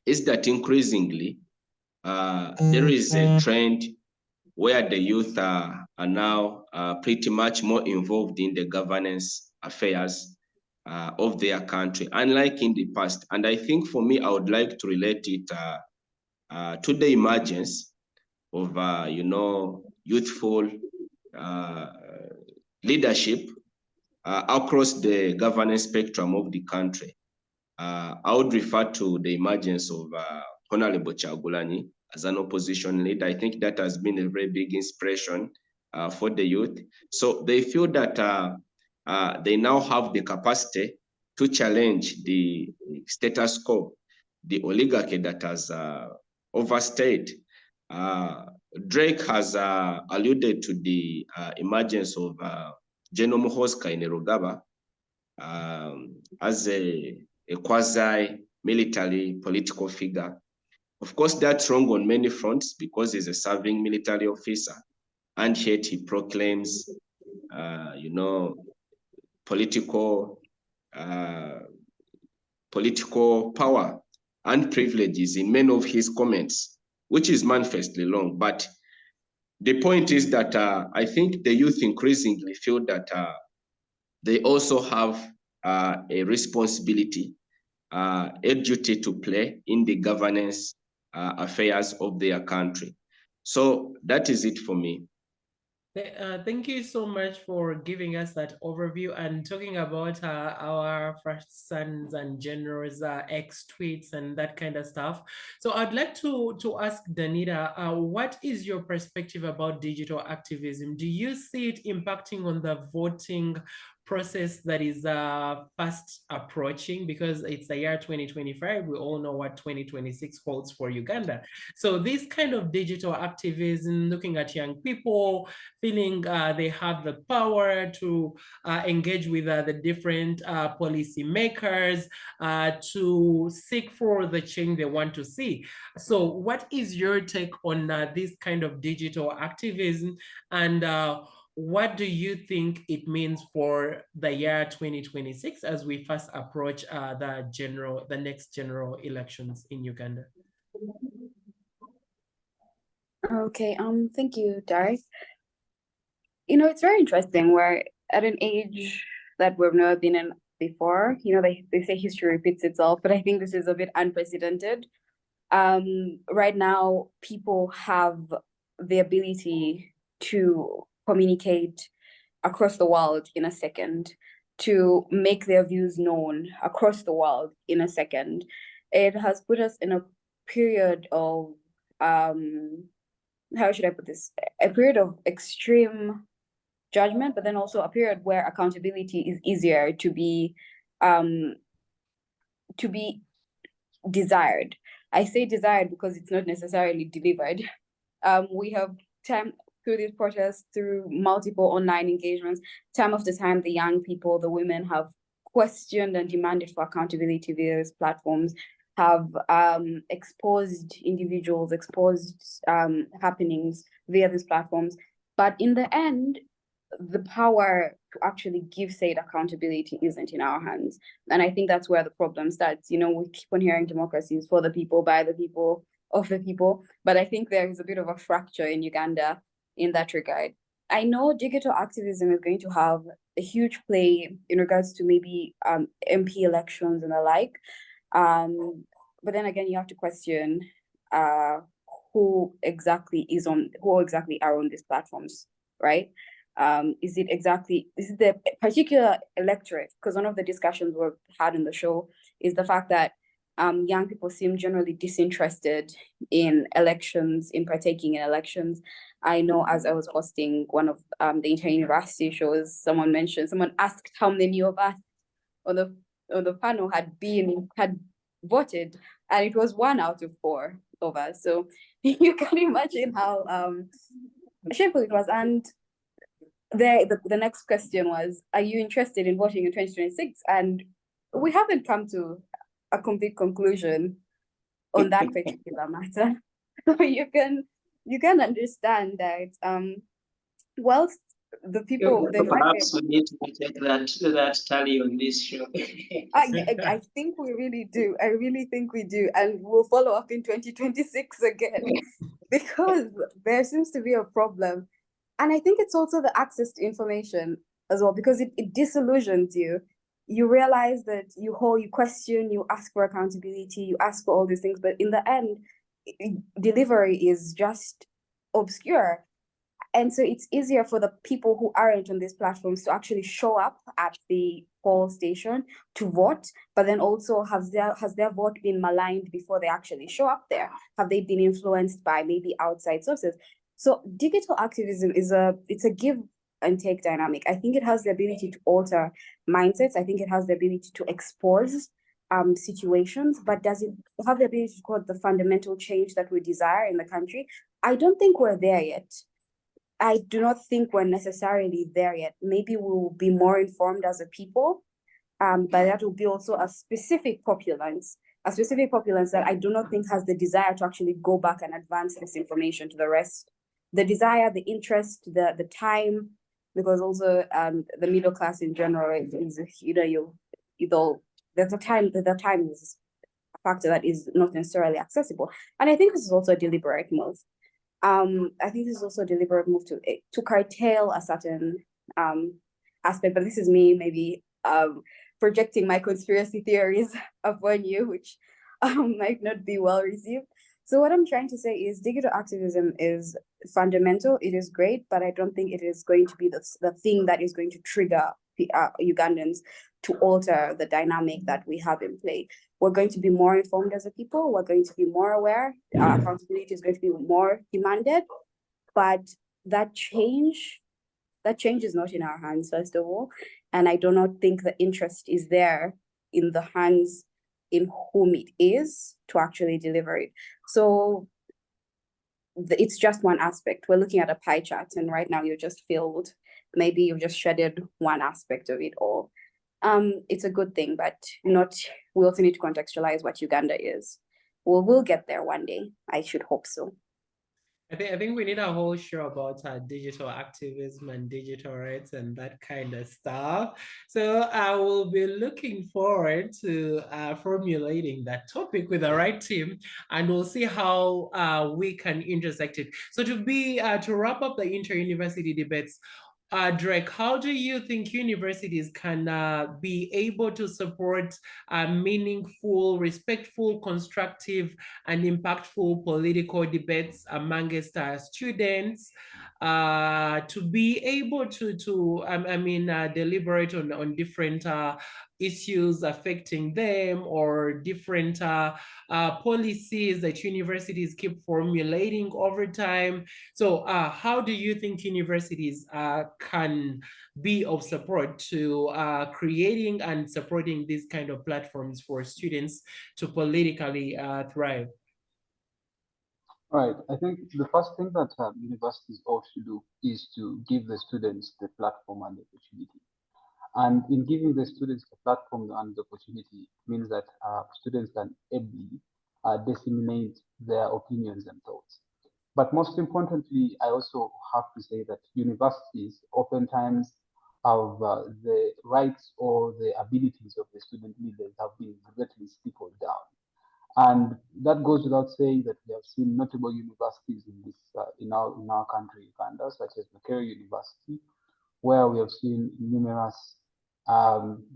is that increasingly, there is a trend where the youth are now pretty much more involved in the governance affairs of their country, unlike in the past. And I think for me, I would like to relate it to the emergence of, youthful leadership across the governance spectrum of the country. I would refer to the emergence of Honorable Kyagulanyi as an opposition leader. I think that has been a very big inspiration for the youth. So they feel that they now have the capacity to challenge the status quo, the oligarchy that has overstayed. Drake has alluded to the emergence of General Muhoozi Kainerugaba as a quasi-military political figure. Of course, that's wrong on many fronts because he's a serving military officer, and yet he proclaims, political power and privileges in many of his comments, which is manifestly wrong. But the point is that I think the youth increasingly feel that they also have a responsibility, a duty to play in the governance affairs of their country. So that is it for me. Thank you so much for giving us that overview and talking about our first sons and generals, X tweets and that kind of stuff. So I'd like to ask Danita, what is your perspective about digital activism? Do you see it impacting on the voting process that is fast approaching, because it's the year 2025? We all know what 2026 holds for Uganda. So this kind of digital activism, looking at young people, feeling they have the power to engage with the different policy makers to seek for the change they want to see. So what is your take on this kind of digital activism, and what do you think it means for the year 2026 as we first approach the next general elections in Uganda? Okay, thank you, Derek. It's very interesting. We're at an age that we've never been in before. They say history repeats itself, but I think this is a bit unprecedented. Right now, people have the ability to communicate across the world in a second, to make their views known across the world in a second. It has put us in a period of, how should I put this? A period of extreme judgment, but then also a period where accountability is easier to be desired. I say desired because it's not necessarily delivered. We have time through these protests, through multiple online engagements, time after time, the young people, the women have questioned and demanded for accountability via these platforms, have exposed individuals, exposed happenings via these platforms. But in the end, the power to actually give said accountability isn't in our hands. And I think that's where the problem starts. We keep on hearing democracy is for the people, by the people, of the people. But I think there is a bit of a fracture in Uganda in that regard. I know digital activism is going to have a huge play in regards to maybe MP elections and the like. But then again, you have to question who exactly are on these platforms, right? Is it the particular electorate? Because one of the discussions we've had in the show is the fact that young people seem generally disinterested in elections, in partaking in elections. I know as I was hosting one of the inter-university shows, someone asked how many of us on the panel had voted, and it was 1 out of 4 of us. So you can imagine how shameful it was. And the next question was, are you interested in voting in 2026? And we haven't come to a complete conclusion on that particular matter. So you can understand that whilst the people perhaps we need to take that tally on this show. I think we really do. I really think we do. And we'll follow up in 2026 again because there seems to be a problem. And I think it's also the access to information as well, because it disillusions you. you realize that you question, you ask for accountability, you ask for all these things, but in the end, delivery is just obscure. And so it's easier for the people who aren't on these platforms to actually show up at the poll station to vote, but then also has their vote been maligned before they actually show up there? Have they been influenced by maybe outside sources? So digital activism it's a give and take dynamic. I think it has the ability to alter mindsets. I think it has the ability to expose situations, but does it have the ability to cause the fundamental change that we desire in the country? I don't think we're there yet. I do not think we're necessarily there yet. Maybe we'll be more informed as a people, but that will be also a specific populace that I do not think has the desire to actually go back and advance this information to the rest. The desire, the interest, the time, because also the middle class in general is there's a time the time is a factor that is not necessarily accessible, and I think this is also a deliberate move. I think this is also a deliberate move to curtail a certain aspect, but this is me maybe projecting my conspiracy theories upon you, which might not be well received. So what I'm trying to say is digital activism is fundamental. It is great, but I don't think it is going to be the thing that is going to trigger Ugandans to alter the dynamic that we have in play. We're going to be more informed as a people. We're going to be more aware. Accountability is going to be more demanded, but that change is not in our hands, first of all. And I do not think the interest is there in the hands in whom it is to actually deliver it. So it's just one aspect. We're looking at a pie chart, and right now you're just filled. Maybe you've just shredded one aspect of it all. It's a good thing, but we also need to contextualize what Uganda is. We'll get there one day. I should hope so. I think we need a whole show about digital activism and digital rights and that kind of stuff. So I will be looking forward to formulating that topic with the right team, and we'll see how we can intersect it. So to wrap up the inter-university debates, Drake, how do you think universities can be able to support meaningful, respectful, constructive, and impactful political debates amongst students to be able to deliberate on different issues affecting them, or different policies that universities keep formulating over time? So how do you think universities can be of support to creating and supporting these kind of platforms for students to politically thrive? Right. I think the first thing that universities ought to do is to give the students the platform and the opportunity. And in giving the students the platform and the opportunity means that students can ably disseminate their opinions and thoughts. But most importantly, I also have to say that universities oftentimes have the rights or the abilities of the student leaders have been greatly stifled down. And that goes without saying that we have seen notable universities in our country, Uganda, such as Makerere University, where we have seen numerous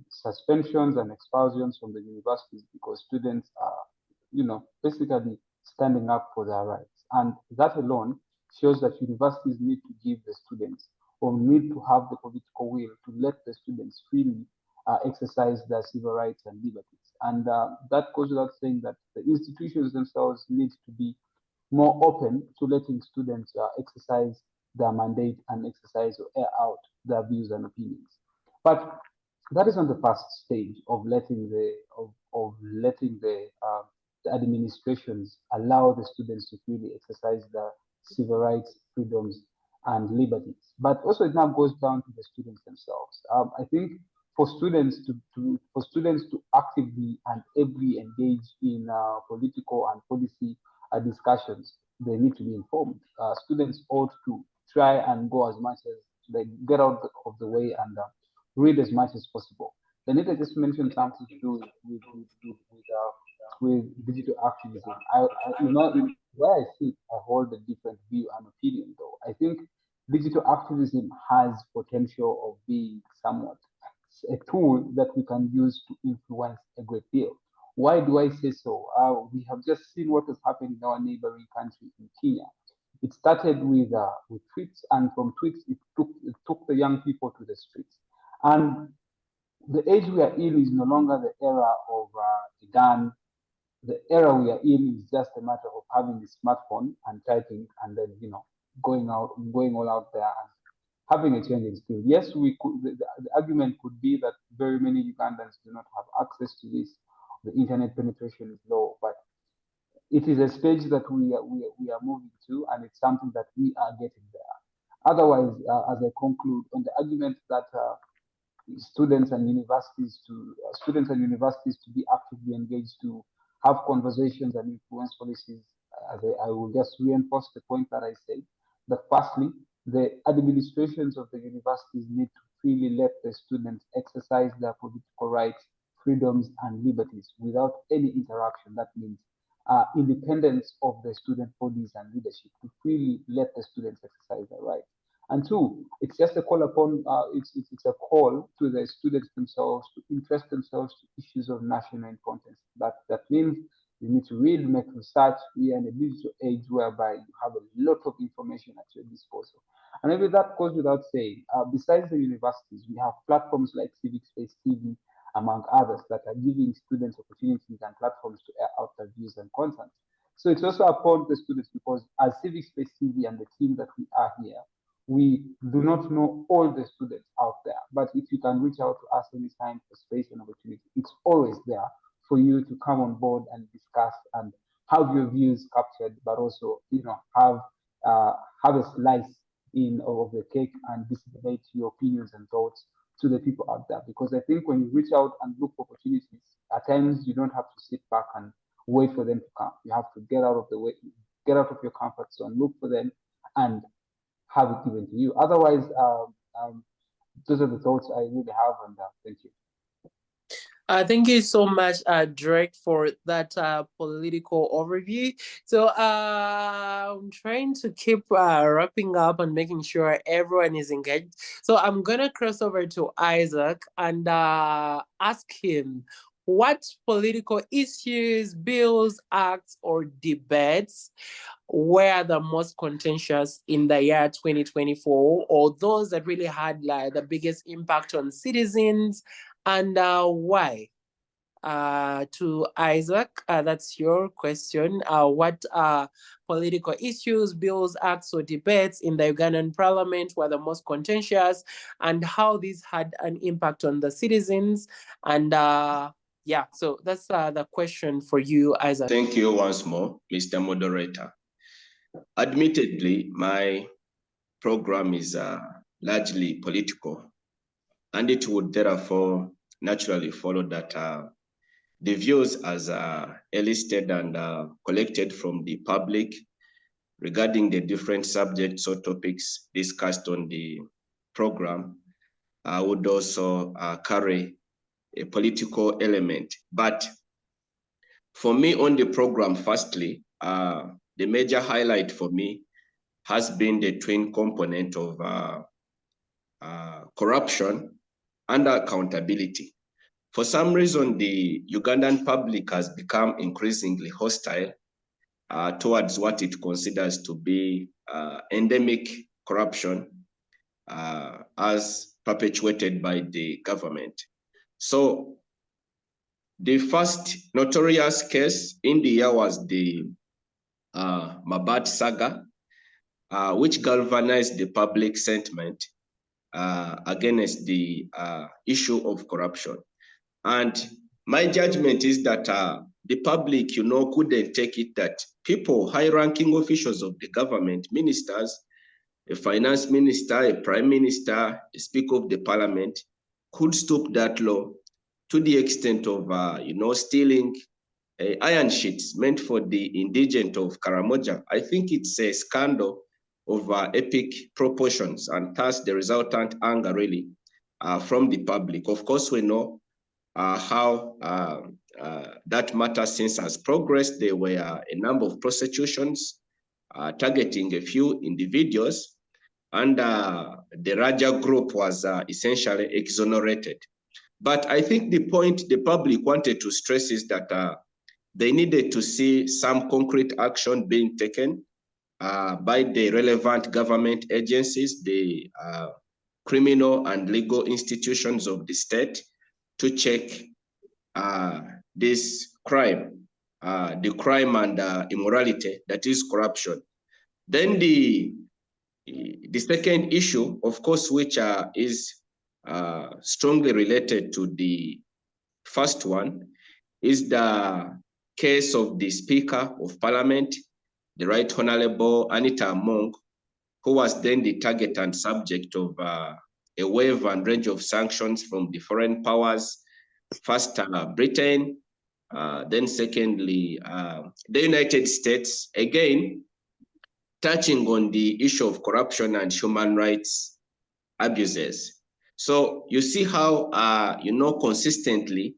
suspensions and expulsions from the universities because students are, basically standing up for their rights. And that alone shows that universities need to give the students, or need to have the political will to let the students freely exercise their civil rights and liberties. And that goes without saying that the institutions themselves need to be more open to letting students exercise their mandate and exercise or air out their views and opinions. But that is on the first stage of letting the administrations allow the students to freely exercise their civil rights, freedoms, and liberties. But also, it now goes down to the students themselves. I think for students to actively and ably engage in political and policy discussions, they need to be informed. Students ought to try and go as much as they get out of the way and read as much as possible. Benita just mentioned something to do with digital activism. Where I sit, I hold a different view and opinion, though. I think digital activism has potential of being somewhat a tool that we can use to influence a great deal. Why do I say so? We have just seen what has happened in our neighboring country in Kenya. It started with tweets, and from tweets it took the young people to the streets. And the age we are in is no longer the era of the gun. The era we are in is just a matter of having a smartphone and typing, and then going all out there and having a change in skill. Yes, we could. The argument could be that very many Ugandans do not have access to this. The internet penetration is low, but it is a stage that we are moving to, and it's something that we are getting there. Otherwise, as I conclude on the argument that students and universities to be actively engaged, to have conversations and influence policies, I will just reinforce the point that I said, that firstly, the administrations of the universities need to freely let the students exercise their political rights, freedoms, and liberties without any interruption. That means independence of the student bodies and leadership, to freely let the students exercise their rights. And two, it's just a call upon, it's a call to the students themselves to interest themselves to issues of national importance. That means you need to read, make research. We are in a digital age whereby you have a lot of information at your disposal. And maybe that goes without saying. Besides the universities, we have platforms like Civic Space TV, among others, that are giving students opportunities and platforms to air out their views and content. So it's also upon the students, because as Civic Space TV and the team that we are here, we do not know all the students out there, but if you can reach out to us anytime for space and opportunity, it's always there for you to come on board and discuss and have your views captured, but also have a slice of the cake and disseminate your opinions and thoughts to the people out there. Because I think when you reach out and look for opportunities, at times you don't have to sit back and wait for them to come. You have to get out of the way, get out of your comfort zone, look for them, and have it given to you. Otherwise, those are the thoughts I really have, and thank you. Thank you so much, Drake, for that political overview. So I'm trying to keep wrapping up and making sure everyone is engaged. So I'm going to cross over to Isaac and ask him, what political issues, bills, acts, or debates were the most contentious in the year 2024, or those that really had like the biggest impact on citizens, and why? To Isaac, that's your question. What political issues, bills, acts, or debates in the Ugandan parliament were the most contentious, and how these had an impact on the citizens? And yeah, so that's the question for you, Isaac. Thank you once more, Mr. Moderator. Admittedly, my program is largely political, and it would therefore naturally follow that the views as enlisted and collected from the public regarding the different subjects or topics discussed on the program would also carry a political element. But for me on the program, firstly, the major highlight for me has been the twin component of corruption and accountability. For some reason, the Ugandan public has become increasingly hostile towards what it considers to be endemic corruption as perpetuated by the government. So the first notorious case in the year was the Mabat saga, which galvanized the public sentiment against the issue of corruption. And my judgment is that the public, couldn't take it that people, high-ranking officials of the government, ministers, a finance minister, a prime minister, a speaker of the parliament, could stoop that low to the extent of, stealing iron sheets meant for the indigent of Karamoja. I think it's a scandal of epic proportions, and thus the resultant anger really from the public. Of course, we know how that matter since has progressed. There were a number of prosecutions targeting a few individuals, and the Raja group was essentially exonerated. But I think the point the public wanted to stress is that they needed to see some concrete action being taken by the relevant government agencies, the criminal and legal institutions of the state, to check this crime, the crime and immorality, that is corruption. Then the second issue, of course, which is strongly related to the first one, is the case of the Speaker of Parliament, the Right Honorable Anita Among, who was then the target and subject of a wave and range of sanctions from the foreign powers. First, Britain, then secondly, the United States, again, touching on the issue of corruption and human rights abuses. So you see how, consistently,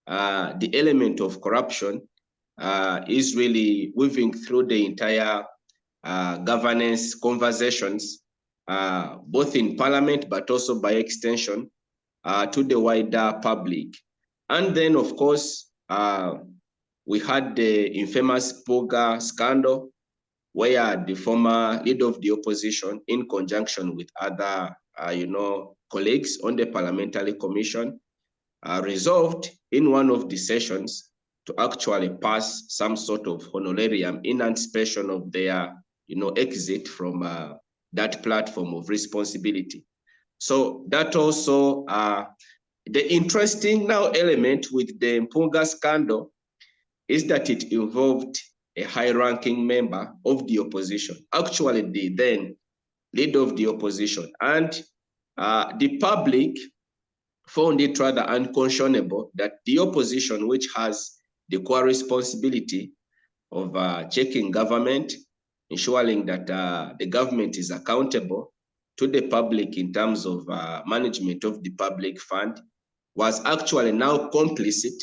the element of corruption is really weaving through the entire governance conversations, both in Parliament, but also by extension to the wider public. And then, of course, we had the infamous Poga scandal, where the former leader of the opposition, in conjunction with other, colleagues on the Parliamentary Commission, resolved in one of the sessions to actually pass some sort of honorarium in anticipation of their, exit from that platform of responsibility. So that also, the interesting now element with the Mpunga scandal is that it involved a high-ranking member of the opposition, actually the then leader of the opposition. And the public found it rather unconscionable that the opposition, which has the core responsibility of checking government, ensuring that the government is accountable to the public in terms of management of the public fund, was actually now complicit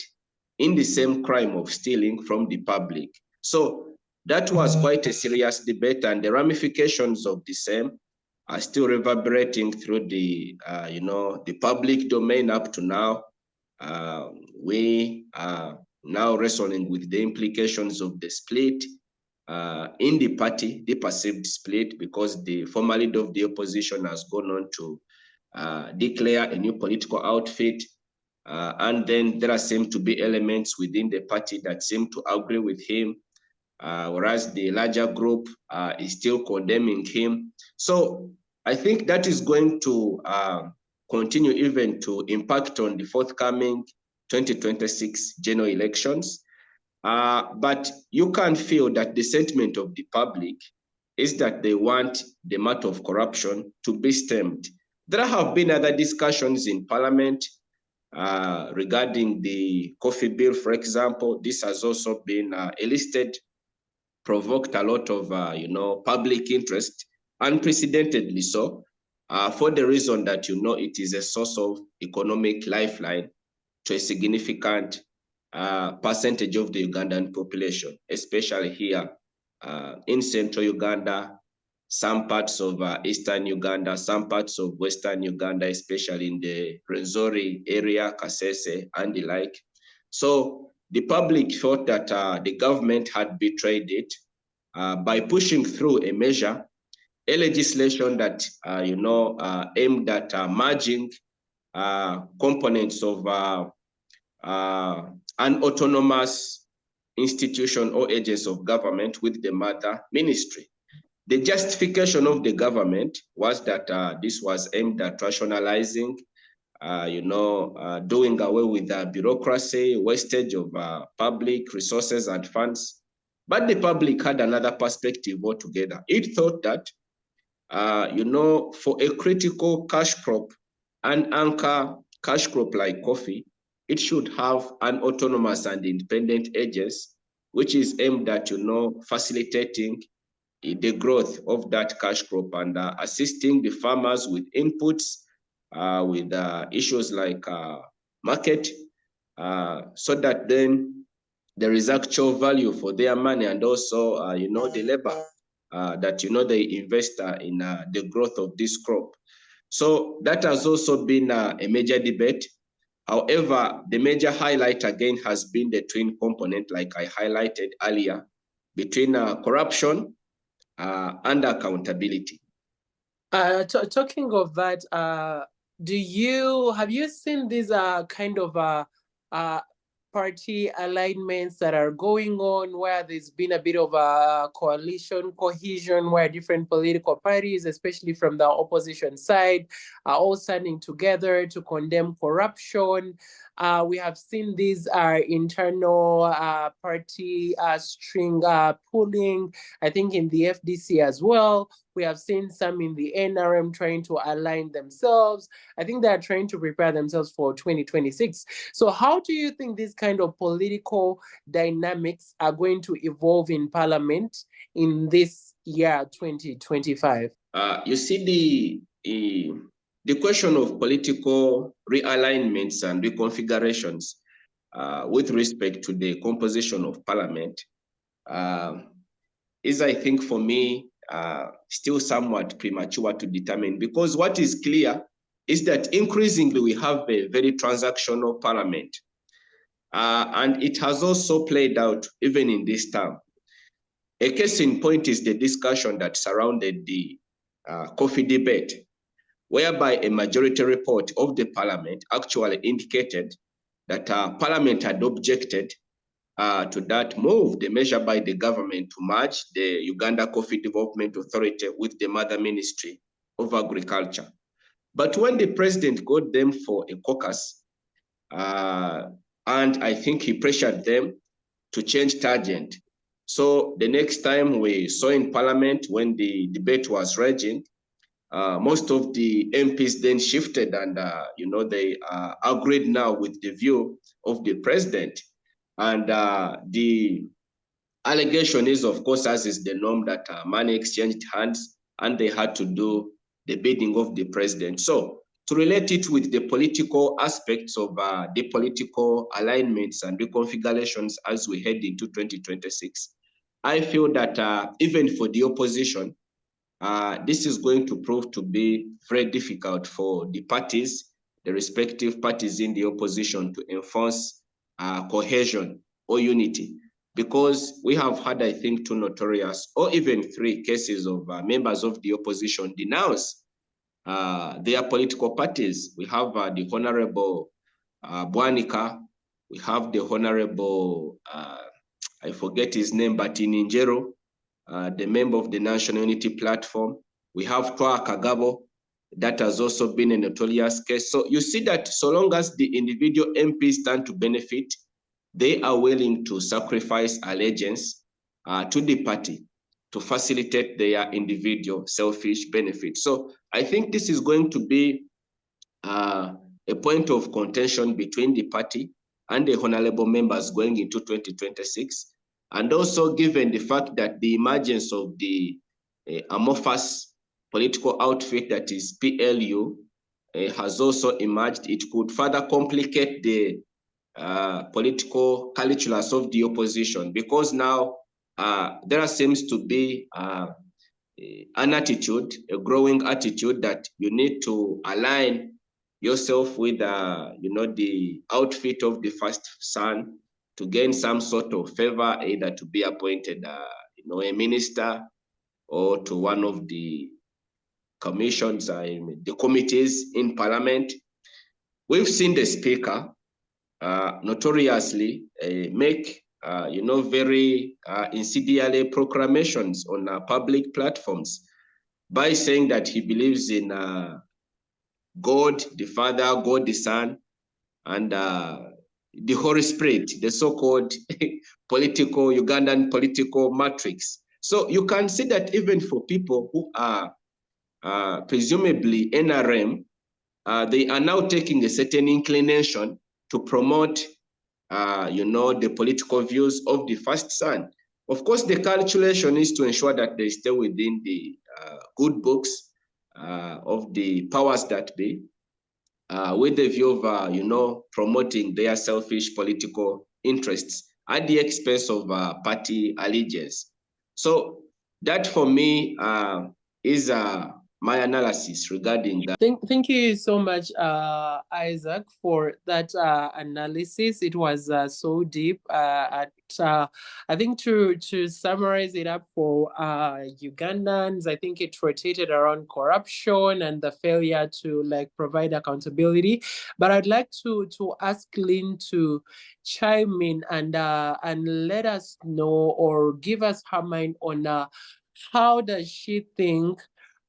in the same crime of stealing from the public. So that was quite a serious debate, and the ramifications of the same are still reverberating through the, the public domain up to now. We are now wrestling with the implications of the split in the party, the perceived split, because the former leader of the opposition has gone on to declare a new political outfit. And then there seem to be elements within the party that seem to agree with him, whereas the larger group is still condemning him. So I think that is going to continue even to impact on the forthcoming 2026 general elections. But you can feel that the sentiment of the public is that they want the matter of corruption to be stemmed. There have been other discussions in Parliament regarding the coffee bill, for example. This has also been elicited, provoked a lot of public interest, unprecedentedly so, for the reason that it is a source of economic lifeline to a significant percentage of the Ugandan population, especially here in central Uganda, some parts of eastern Uganda, some parts of western Uganda, especially in the Rwenzori area, Kasese, and the like. So the public thought that the government had betrayed it by pushing through a measure, a legislation that aimed at merging components of an autonomous institution or agents of government with the mother ministry. The justification of the government was that this was aimed at rationalizing, doing away with the bureaucracy, wastage of public resources and funds. But the public had another perspective altogether. It thought that, for a critical cash crop, an anchor cash crop like coffee, it should have an autonomous and independent agency, which is aimed at, facilitating the growth of that cash crop and assisting the farmers with inputs, with issues like market, so that then there is actual value for their money, and also, the labor that, they invest in the growth of this crop. So that has also been a major debate. However, the major highlight again has been the twin component, like I highlighted earlier, between corruption and accountability. Talking of that, have you seen these kind of party alignments that are going on, where there's been a bit of a cohesion, where different political parties, especially from the opposition side, are all standing together to condemn corruption? We have seen these internal party string pulling, I think in the FDC as well. We have seen some in the NRM trying to align themselves. I think they're trying to prepare themselves for 2026. So how do you think these kind of political dynamics are going to evolve in Parliament in this year, 2025? You see, the question of political realignments and reconfigurations with respect to the composition of Parliament is, I think, for me, still somewhat premature to determine, because what is clear is that increasingly we have a very transactional Parliament. And it has also played out even in this term. A case in point is the discussion that surrounded the coffee debate, whereby a majority report of the Parliament actually indicated that Parliament had objected to that move, the measure by the government to merge the Uganda Coffee Development Authority with the Mother Ministry of Agriculture. But when the president got them for a caucus, and I think he pressured them to change tangent. So the next time we saw in Parliament, when the debate was raging, most of the MPs then shifted and they agreed now with the view of the president. And the allegation is, of course, as is the norm, that money exchanged hands and they had to do the bidding of the president. So to relate it with the political aspects of the political alignments and reconfigurations as we head into 2026, I feel that even for the opposition, this is going to prove to be very difficult for the parties, the respective parties in the opposition, to enforce cohesion or unity. Because we have had, I think, 2 notorious or even 3 cases of members of the opposition denounce their political parties. We have the Honorable Bwanika, we have the Honorable, I forget his name, but in Injero, the member of the National Unity Platform. We have Twa Kagabo, that has also been a notorious case. So you see that so long as the individual MPs stand to benefit, they are willing to sacrifice allegiance to the party to facilitate their individual selfish benefits. So I think this is going to be a point of contention between the party and the honorable members going into 2026. And also, given the fact that the emergence of the amorphous political outfit that is PLU has also emerged, it could further complicate the political calculus of the opposition, because now there seems to be an attitude, a growing attitude, that you need to align yourself with the outfit of the first son to gain some sort of favor, either to be appointed a minister or to one of the commissions, the committees in Parliament. We've seen the speaker notoriously make very incendiary proclamations on public platforms by saying that he believes in God the Father, God the Son, and the Holy Spirit, the so-called Ugandan political matrix. So you can see that even for people who are presumably NRM, they are now taking a certain inclination to promote the political views of the first son. Of course, the calculation is to ensure that they stay within the good books of the powers that be, with the view of promoting their selfish political interests at the expense of party allegiance. So that, for me, is my analysis regarding that. Thank you so much, Isaac, for that analysis. It was so deep. I think to summarize it up for Ugandans, I think it rotated around corruption and the failure to like provide accountability. But I'd like to ask Lynn to chime in and let us know or give us her mind on how does she think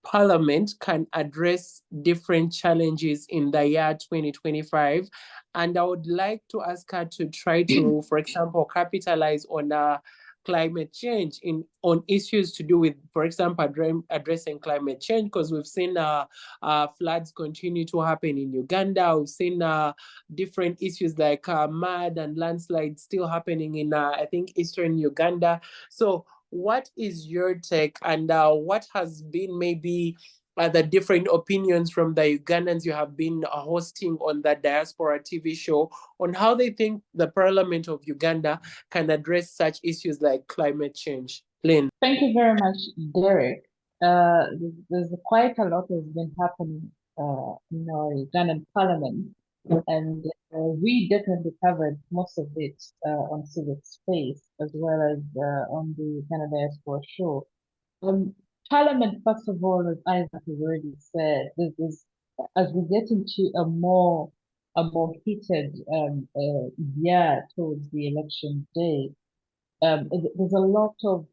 Parliament can address different challenges in the year 2025. And I would like to ask her to try to, for example, capitalize on climate change on issues to do with, for example, addressing climate change, because we've seen floods continue to happen in Uganda. We've seen different issues like mud and landslides still happening in, I think, eastern Uganda. So what is your take, and what has been maybe the different opinions from the Ugandans you have been hosting on the Diaspora TV show on how they think the Parliament of Uganda can address such issues like climate change? Lynn. Thank you very much, Derek. There's quite a lot has been happening in our Ugandan Parliament, and we definitely covered most of it on Civic Space as well as on the Uganda Diaspora show. Parliament, first of all, as Isaac has already said, as we get into a more heated year towards the election day, there's a lot of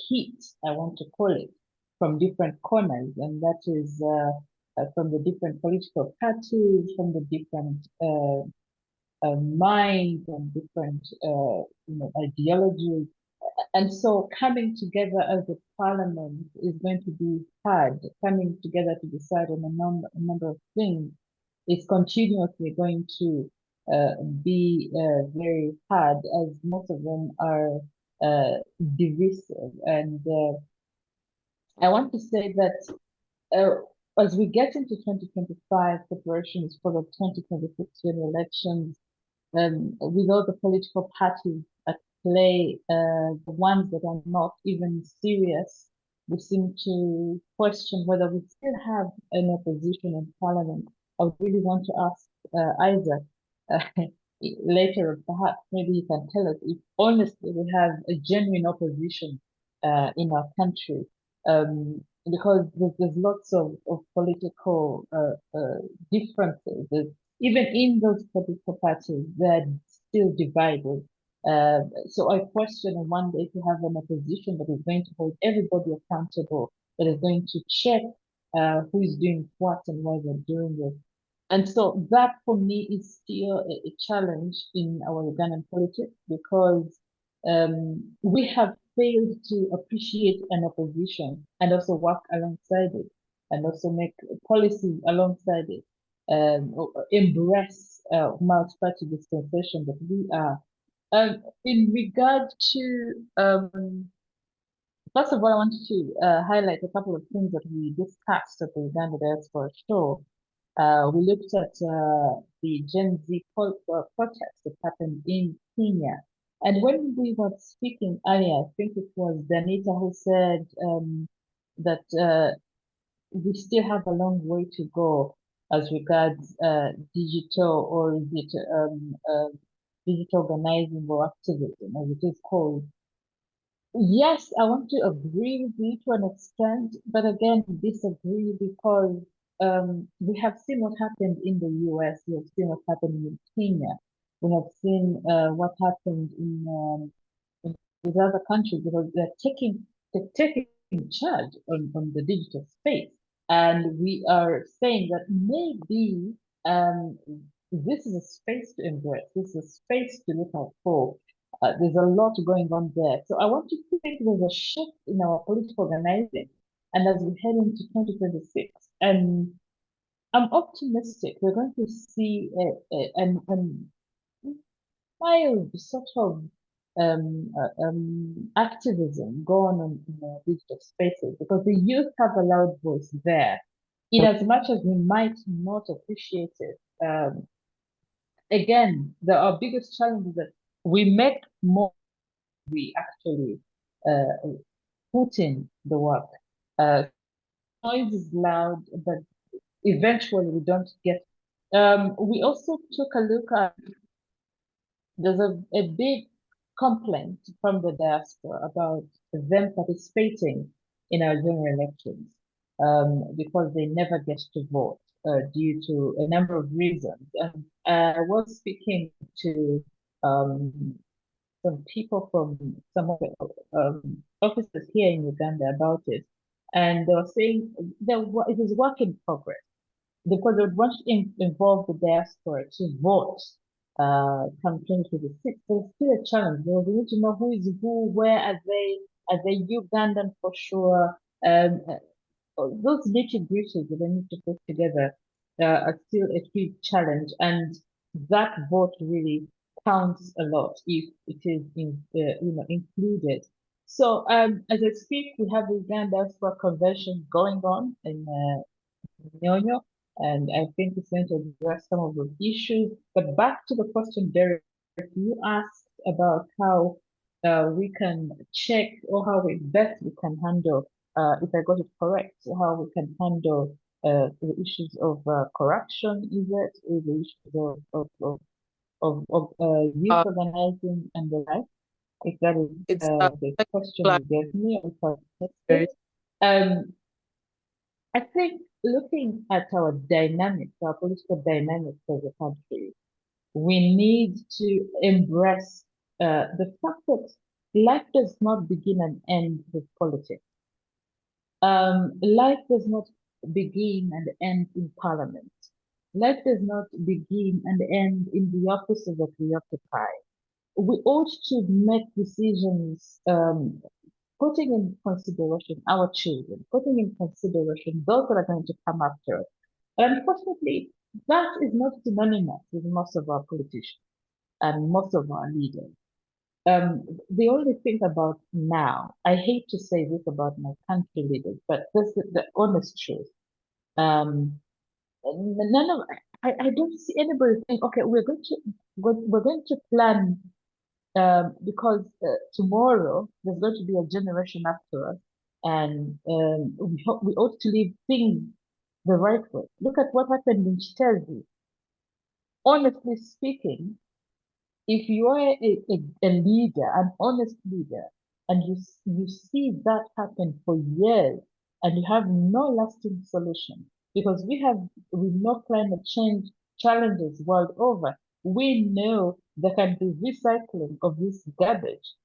heat, I want to call it, from different corners, and that is from the different political parties, from the different minds and different ideologies. And so coming together as a parliament is going to be hard. Coming together to decide on a number of things is continuously going to be very hard, as most of them are divisive. And I want to say that as we get into 2025, preparations for the 2026 general elections, with all the political parties at play, the ones that are not even serious, we seem to question whether we still have an opposition in parliament. I would really want to ask Isaac later, perhaps maybe you can tell us if honestly we have a genuine opposition in our country. Because there's lots of political differences. Even in those political parties, they're still divided. So I question on one day to have an opposition that is going to hold everybody accountable, that is going to check who is doing what and why they're doing it. And so that for me is still a challenge in our Ugandan politics, because we have failed to appreciate an opposition and also work alongside it, and also make policies alongside it, embrace multi-party dispensation that we are. In regard to, first of all, I wanted to highlight a couple of things that we discussed at the Uganda Diaspora show. We looked at the Gen Z protest that happened in Kenya. And when we were speaking earlier, I think it was Danita who said that we still have a long way to go as regards digital, or is it digital organizing or activism, as it is called. Yes, I want to agree with you to an extent, but again, disagree, because we have seen what happened in the US, we have seen what happened in Kenya, we have seen what happened in with other countries, because they're taking charge on the digital space. And we are saying that maybe this is a space to embrace, this is a space to look out for. There's a lot going on there. So I want to think there's a shift in our political organizing, and as we head into 2026, and I'm optimistic we're going to see an mild sort of activism going on in digital spaces, because the youth have a loud voice there. In as much as we might not appreciate it, again, our biggest challenge is that we make more, we actually put in the work. noise is loud, but eventually we don't get. We also took a look at, there's a big complaint from the diaspora about them participating in our general elections, because they never get to vote due to a number of reasons. And I was speaking to some people from some of the offices here in Uganda about it, and they were saying that it is work in progress because they would want to involve the diaspora to vote come 2026. There's still a challenge. They need to know who is who, where are they Ugandan for sure. Those nitty-gritties that they need to put together are still a huge challenge, and that vote really counts a lot if it is included. So as I speak, we have the Uganda for convention going on in Nyonyo, and I think it's going to address some of those issues. But back to the question, Derek, you asked about how we can check or how best we can handle, if I got it correct, how we can handle the issues of corruption, is it? The issues of youth organizing and the like? If that is It's the question you gave me, I think looking at our dynamics, our political dynamics of the country, we need to embrace the fact that life does not begin and end with politics. Life does not begin and end in parliament. Life does not begin and end in the offices that we occupy. We ought to make decisions putting in consideration our children, putting in consideration those that are going to come after us. And unfortunately, that is not synonymous with most of our politicians and most of our leaders. They only think about now. I hate to say this about my country leaders, but this is the honest truth. None of I don't see anybody think, okay, we're going to plan because tomorrow there's going to be a generation after us, and we ought to leave things the right way. Look at what happened in Chelsea. Honestly speaking, if you are a leader, an honest leader, and you see that happen for years, and you have no lasting solution, because we know climate change challenges world over. We know there can be recycling of this garbage.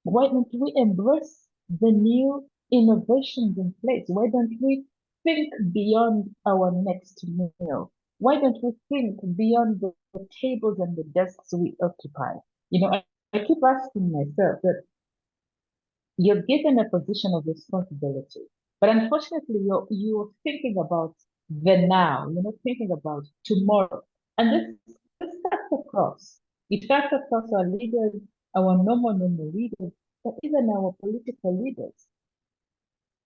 Why don't we embrace the new innovations in place? Why don't we think beyond our next meal? Why don't we think beyond the tables and the desks we occupy? I keep asking myself that you're given a position of responsibility, but unfortunately, you're thinking about the now. You're not thinking about tomorrow, and this cuts across. It cuts across our leaders, our normal leaders, but even our political leaders.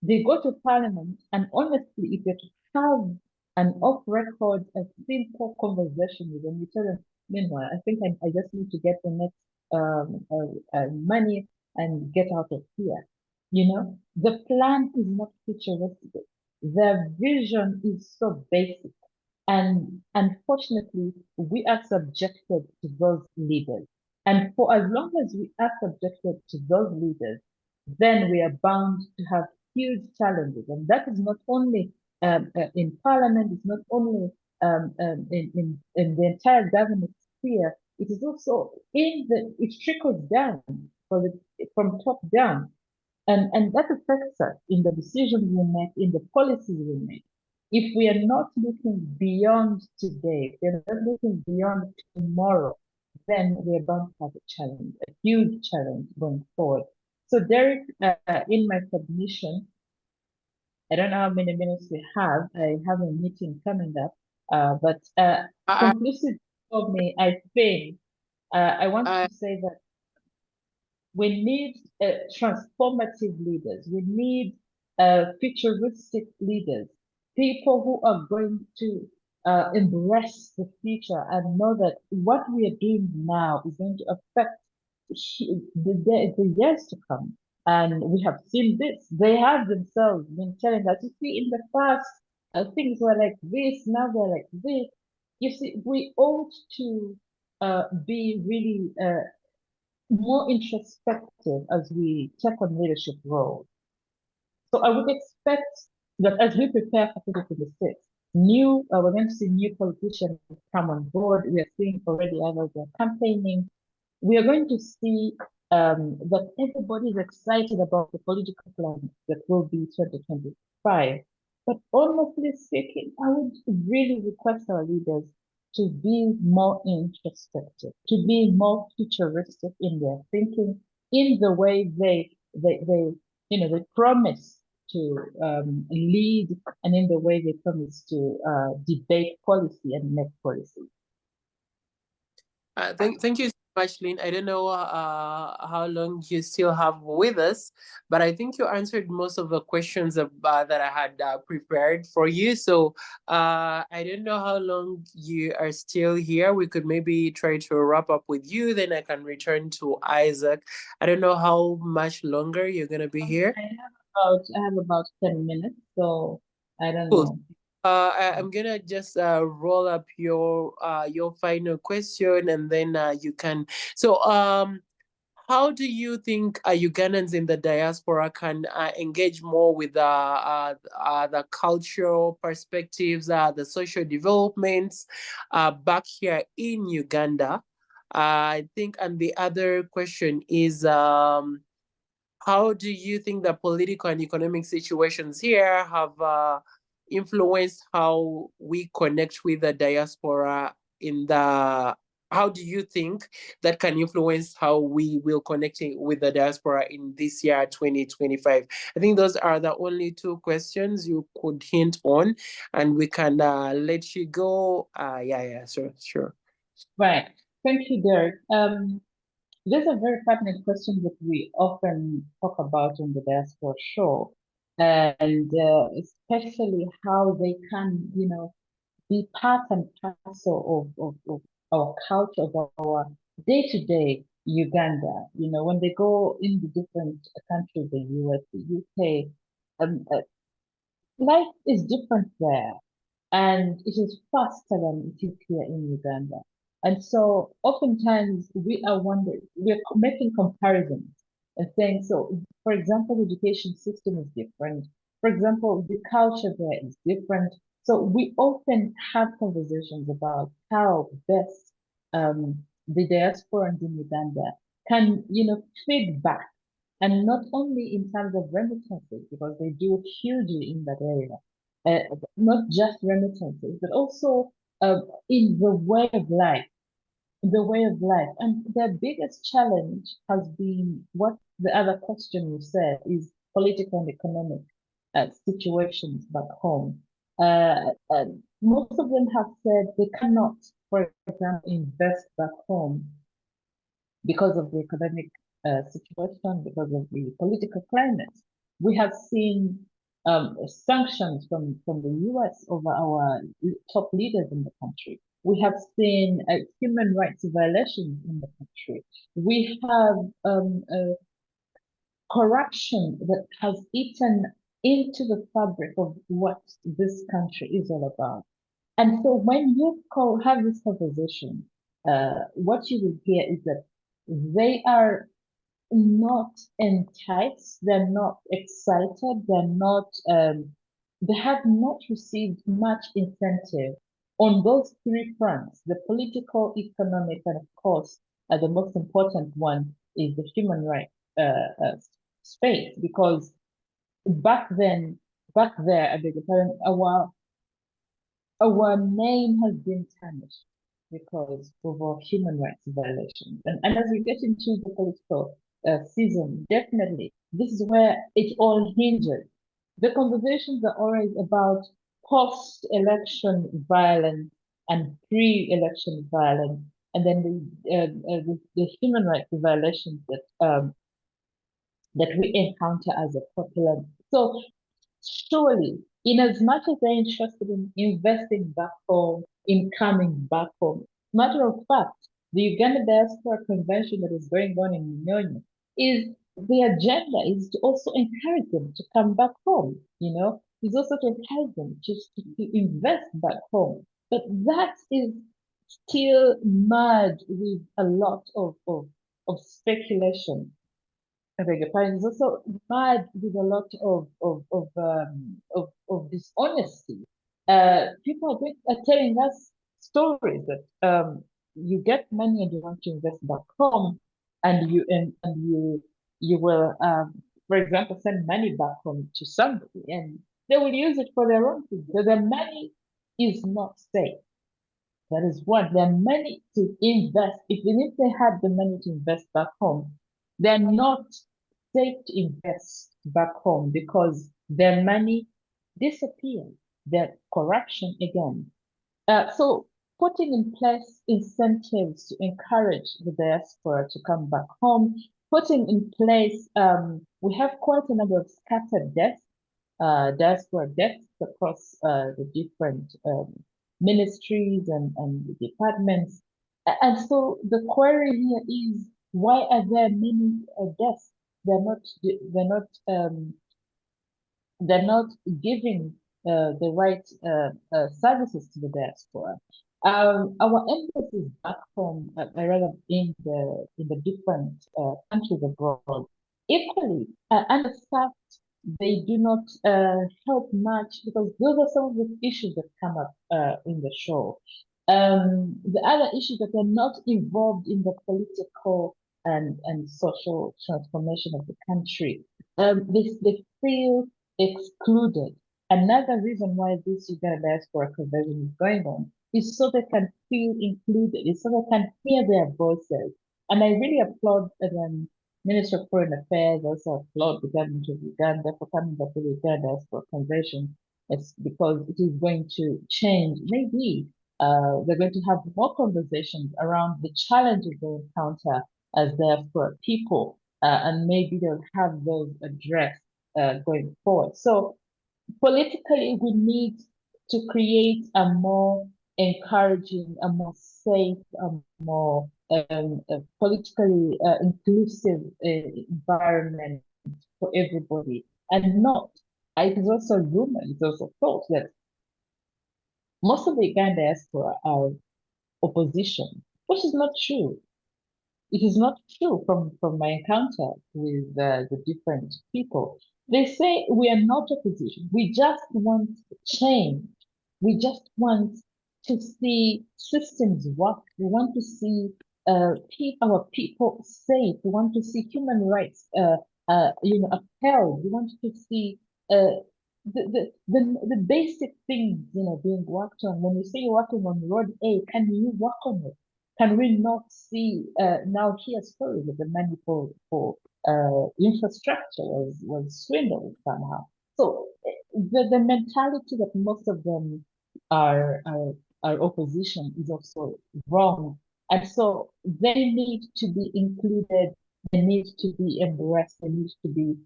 They go to parliament, and honestly, if you're to have an off-record, a simple conversation with them, you tell them, meanwhile, I think I just need to get the next money and get out of here. The plan is not futuristic. The vision is so basic. And unfortunately, we are subjected to those leaders. And for as long as we are subjected to those leaders, then we are bound to have huge challenges. And that is not only in parliament, it's not only in the entire government sphere, it is also it trickles down from top down. And that affects us in the decisions we make, in the policies we make. If we are not looking beyond today, if we are not looking beyond tomorrow, then we are bound to have a challenge, a huge challenge going forward. So Derek, in my submission, I don't know how many minutes we have. I have a meeting coming up, but conclusive of me, I think I want to say that we need transformative leaders. We need futuristic leaders, people who are going to embrace the future and know that what we are doing now is going to affect the years to come. And we have seen this. They have themselves been telling us, you see, in the past, things were like this, now they're like this. You see, we ought to be really more introspective as we take on leadership roles. So I would expect that as we prepare for 2026, we're going to see new politicians come on board. We are seeing already others are campaigning. We are going to see that everybody is excited about the political plan that will be 2025. But honestly speaking, I would really request our leaders to be more introspective, to be more futuristic in their thinking, in the way they promise to lead, and in the way they promise to debate policy and make policy. Thank you so much, Lynn. I don't know how long you still have with us, but I think you answered most of the questions that I had prepared for you. So I don't know how long you are still here. We could maybe try to wrap up with you, then I can return to Isaac. I don't know how much longer you're going to be here. I have about 10 minutes, so I don't Cool. know. I'm gonna just roll up your final question, and then you can. So, how do you think Ugandans in the diaspora can engage more with the cultural perspectives, the social developments back here in Uganda? I think, and the other question is, how do you think the political and economic situations here have influenced how we connect with the diaspora in the how do you think that can influence how we will connect with the diaspora in this year 2025? I think those are the only two questions you could hint on, and we can let you go. Yeah, sure. Right. Thank you, Derek. These are very pertinent questions that we often talk about on the diaspora show, and especially how they can, be part and parcel of our culture, of our day-to-day Uganda. When they go in the different countries, the US, the UK, life is different there, and it is faster than it is here in Uganda. And so oftentimes we're making comparisons and saying, so for example, the education system is different. For example, the culture there is different. So we often have conversations about how best the diasporans in Uganda can, feed back, and not only in terms of remittances, because they do hugely in that area, not just remittances, but also in the way of life, the way of life. And the biggest challenge has been what the other question you said is political and economic situations back home. Most of them have said they cannot, for example, invest back home because of the economic situation, because of the political climate. We have seen sanctions from the US over our top leaders in the country. We have seen human rights violations in the country. We have corruption that has eaten into the fabric of what this country is all about. And so when you have this conversation, what you will hear is that they are not enticed, they're not excited, they have not received much incentive on those three fronts, the political, economic, and of course, the most important one is the human rights space, because back there, I beg your pardon, our name has been tarnished because of our human rights violations. And as we get into the political season, definitely, this is where it all hinges. The conversations are always about post-election violence and pre-election violence, and then the human rights violations that we encounter as a popular. So surely, in as much as they're interested in investing back home, in coming back home, matter of fact, the Uganda Diaspora Convention that is going on in Nyonyo is the agenda is to also encourage them to come back home, is also to encourage them to invest back home. But that is still merged with a lot of speculation. I beg your pardon. It's also merged with a lot of dishonesty. People are telling us stories that you get money and you want to invest back home, and you will, for example, send money back home to somebody, and they will use it for their own things. So the money is not safe. That is one. Their money to invest, even if they had the money to invest back home, they're not safe to invest back home because their money disappears. Their corruption again. So putting in place incentives to encourage the diaspora to come back home, putting in place, we have quite a number of scattered deaths, diaspora deaths across the different ministries and the departments. And so the query here is, why are there many deaths? They're not giving the right services to the diaspora. Our embassies back home, rather in the different countries abroad, equally understaffed. They do not help much because those are some of the issues that come up in the show. The other issues that are not involved in the political and social transformation of the country. They feel excluded. Another reason why this Uganda diaspora conversion is going on is so they can feel included, is so they can hear their voices. And I really applaud the Minister of Foreign Affairs, also applaud the government of Uganda for coming up with the Uganda diaspora conversion. It's because it is going to change. Maybe they're going to have more conversations around the challenges they encounter as diaspora people, and maybe they'll have those addressed going forward. So politically, we need to create a more encouraging, a more safe, a more politically inclusive environment for everybody, and not. It is also rumor, it's also thought that most of the Uganda diaspora are opposition, which is not true. It is not true from my encounter with the different people. They say we are not opposition. We just want change. We just want to see systems work. We want to see our people safe. We want to see human rights upheld. We want to see uh, the basic things being worked on. When you say you're working on road A, can you work on it? Can we not see now hear stories that the money for infrastructure was swindled somehow? So the mentality that most of them are opposition is also wrong, and so they need to be included. They need to be embraced. They need to be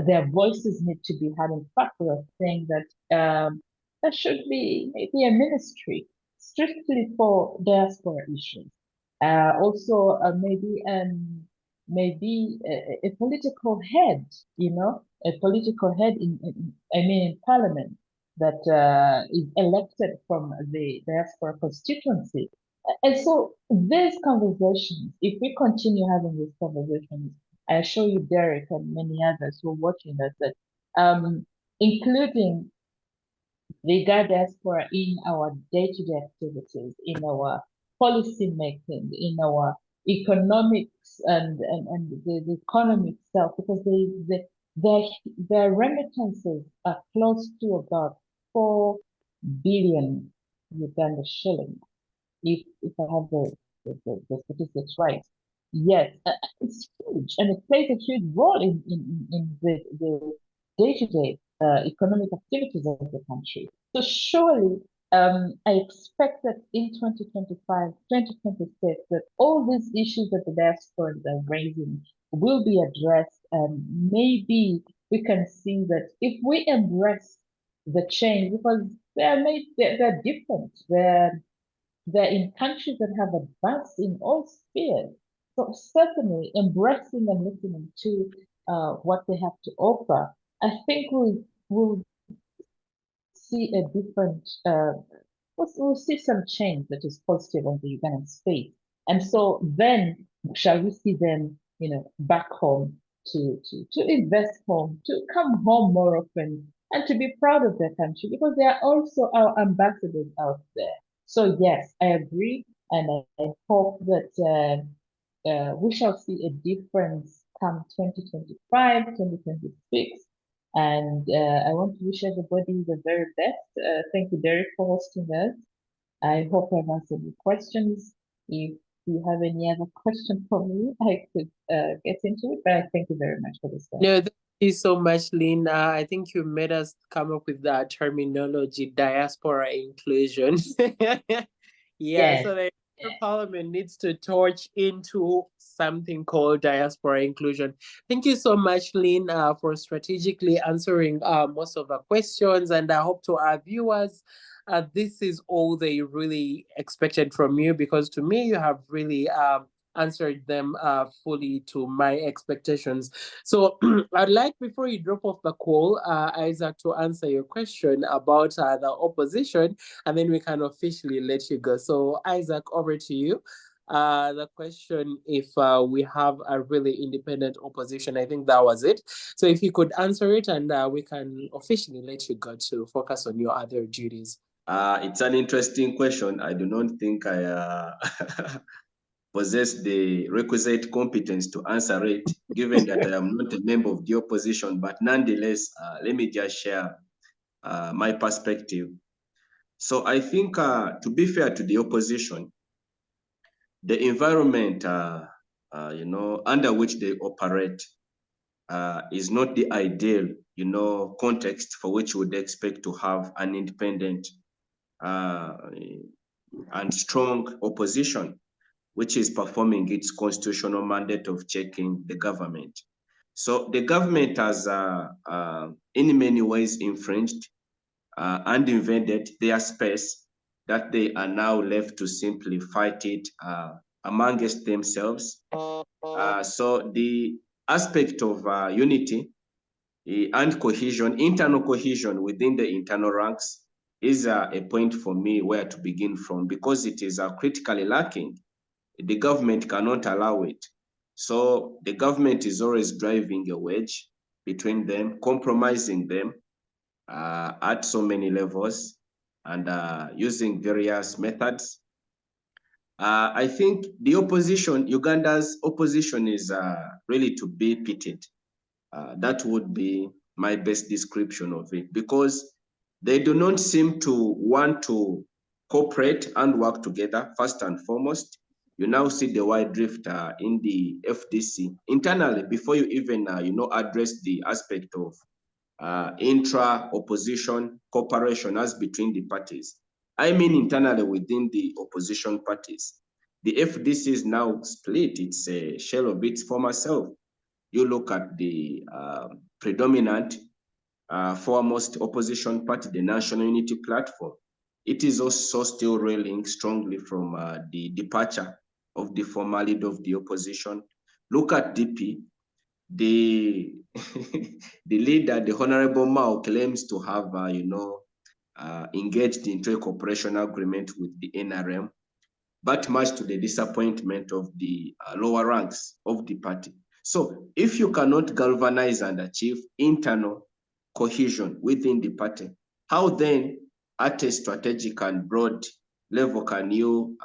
their voices need to be heard. In fact, we are saying that there should be maybe a ministry strictly for diaspora issues. Also, maybe a political head, a political head in Parliament that is elected from the diaspora constituency. And so these conversations, if we continue having these conversations, I assure you, Derek, and many others who are watching us, that including the diaspora in our day-to-day activities, in our policy making, in our economics and the economy itself, because their remittances are close to about 4 billion Uganda shillings, if I have the statistics right. Yes, it's huge, and it plays a huge role in the day-to-day economic activities of the country. So surely, I expect that in 2025, 2026, that all these issues that the diaspora are raising will be addressed, and maybe we can see that if we embrace the change, because they're different, they're in countries that have advanced in all spheres. So certainly embracing and listening to what they have to offer, I think we'll see a different, we'll see some change that is positive on the Ugandan space. And so then shall we see them, back home to invest home, to come home more often and to be proud of their country because they are also our ambassadors out there. So yes, I agree. And I hope that we shall see a difference come 2025, 2026. And I want to wish everybody the very best. Thank you, Derek, for hosting us. I hope I've answered your questions. If you have any other question for me, I could get into it, but I thank you very much for this. No, thank you so much, Lynn. I think you made us come up with that terminology, diaspora inclusion. Yes. So the Parliament needs to touch into something called diaspora inclusion. Thank you so much, Lynn, for strategically answering most of the questions, and I hope to our viewers, this is all they really expected from you, because to me, you have really answered them fully to my expectations. So I'd like, before you drop off the call, Isaac, to answer your question about the opposition, and then we can officially let you go. So Isaac, over to you. The question, if we have a really independent opposition, I think that was it. So if you could answer it, and we can officially let you go to focus on your other duties. It's an interesting question. I do not think I possess the requisite competence to answer it, given that I am not a member of the opposition. But nonetheless, let me just share my perspective. So I think, to be fair to the opposition, the environment, under which they operate is not the ideal, context for which we would expect to have an independent and strong opposition, which is performing its constitutional mandate of checking the government. So the government has, in many ways, infringed and invaded their space, that they are now left to simply fight it amongst themselves. So the aspect of unity and cohesion, internal cohesion within the internal ranks, is a point for me where to begin from, because it is critically lacking. The government cannot allow it. So the government is always driving a wedge between them, compromising them at so many levels, and using various methods. I think the opposition, Uganda's opposition, is really to be pitied. That would be my best description of it, because they do not seem to want to cooperate and work together, first and foremost. You now see the wide drift in the FDC internally, before you even address the aspect of intra-opposition cooperation as between the parties. I mean internally within the opposition parties. The FDC is now split. It's a shell of its former self. You look at the predominant foremost opposition party, the National Unity Platform. It is also still railing strongly from the departure of the former leader of the opposition. Look at DP. The the leader, the Honorable Mao, claims to have engaged into a cooperation agreement with the NRM, but much to the disappointment of the lower ranks of the party. So if you cannot galvanize and achieve internal cohesion within the party, how then at a strategic and broad level can you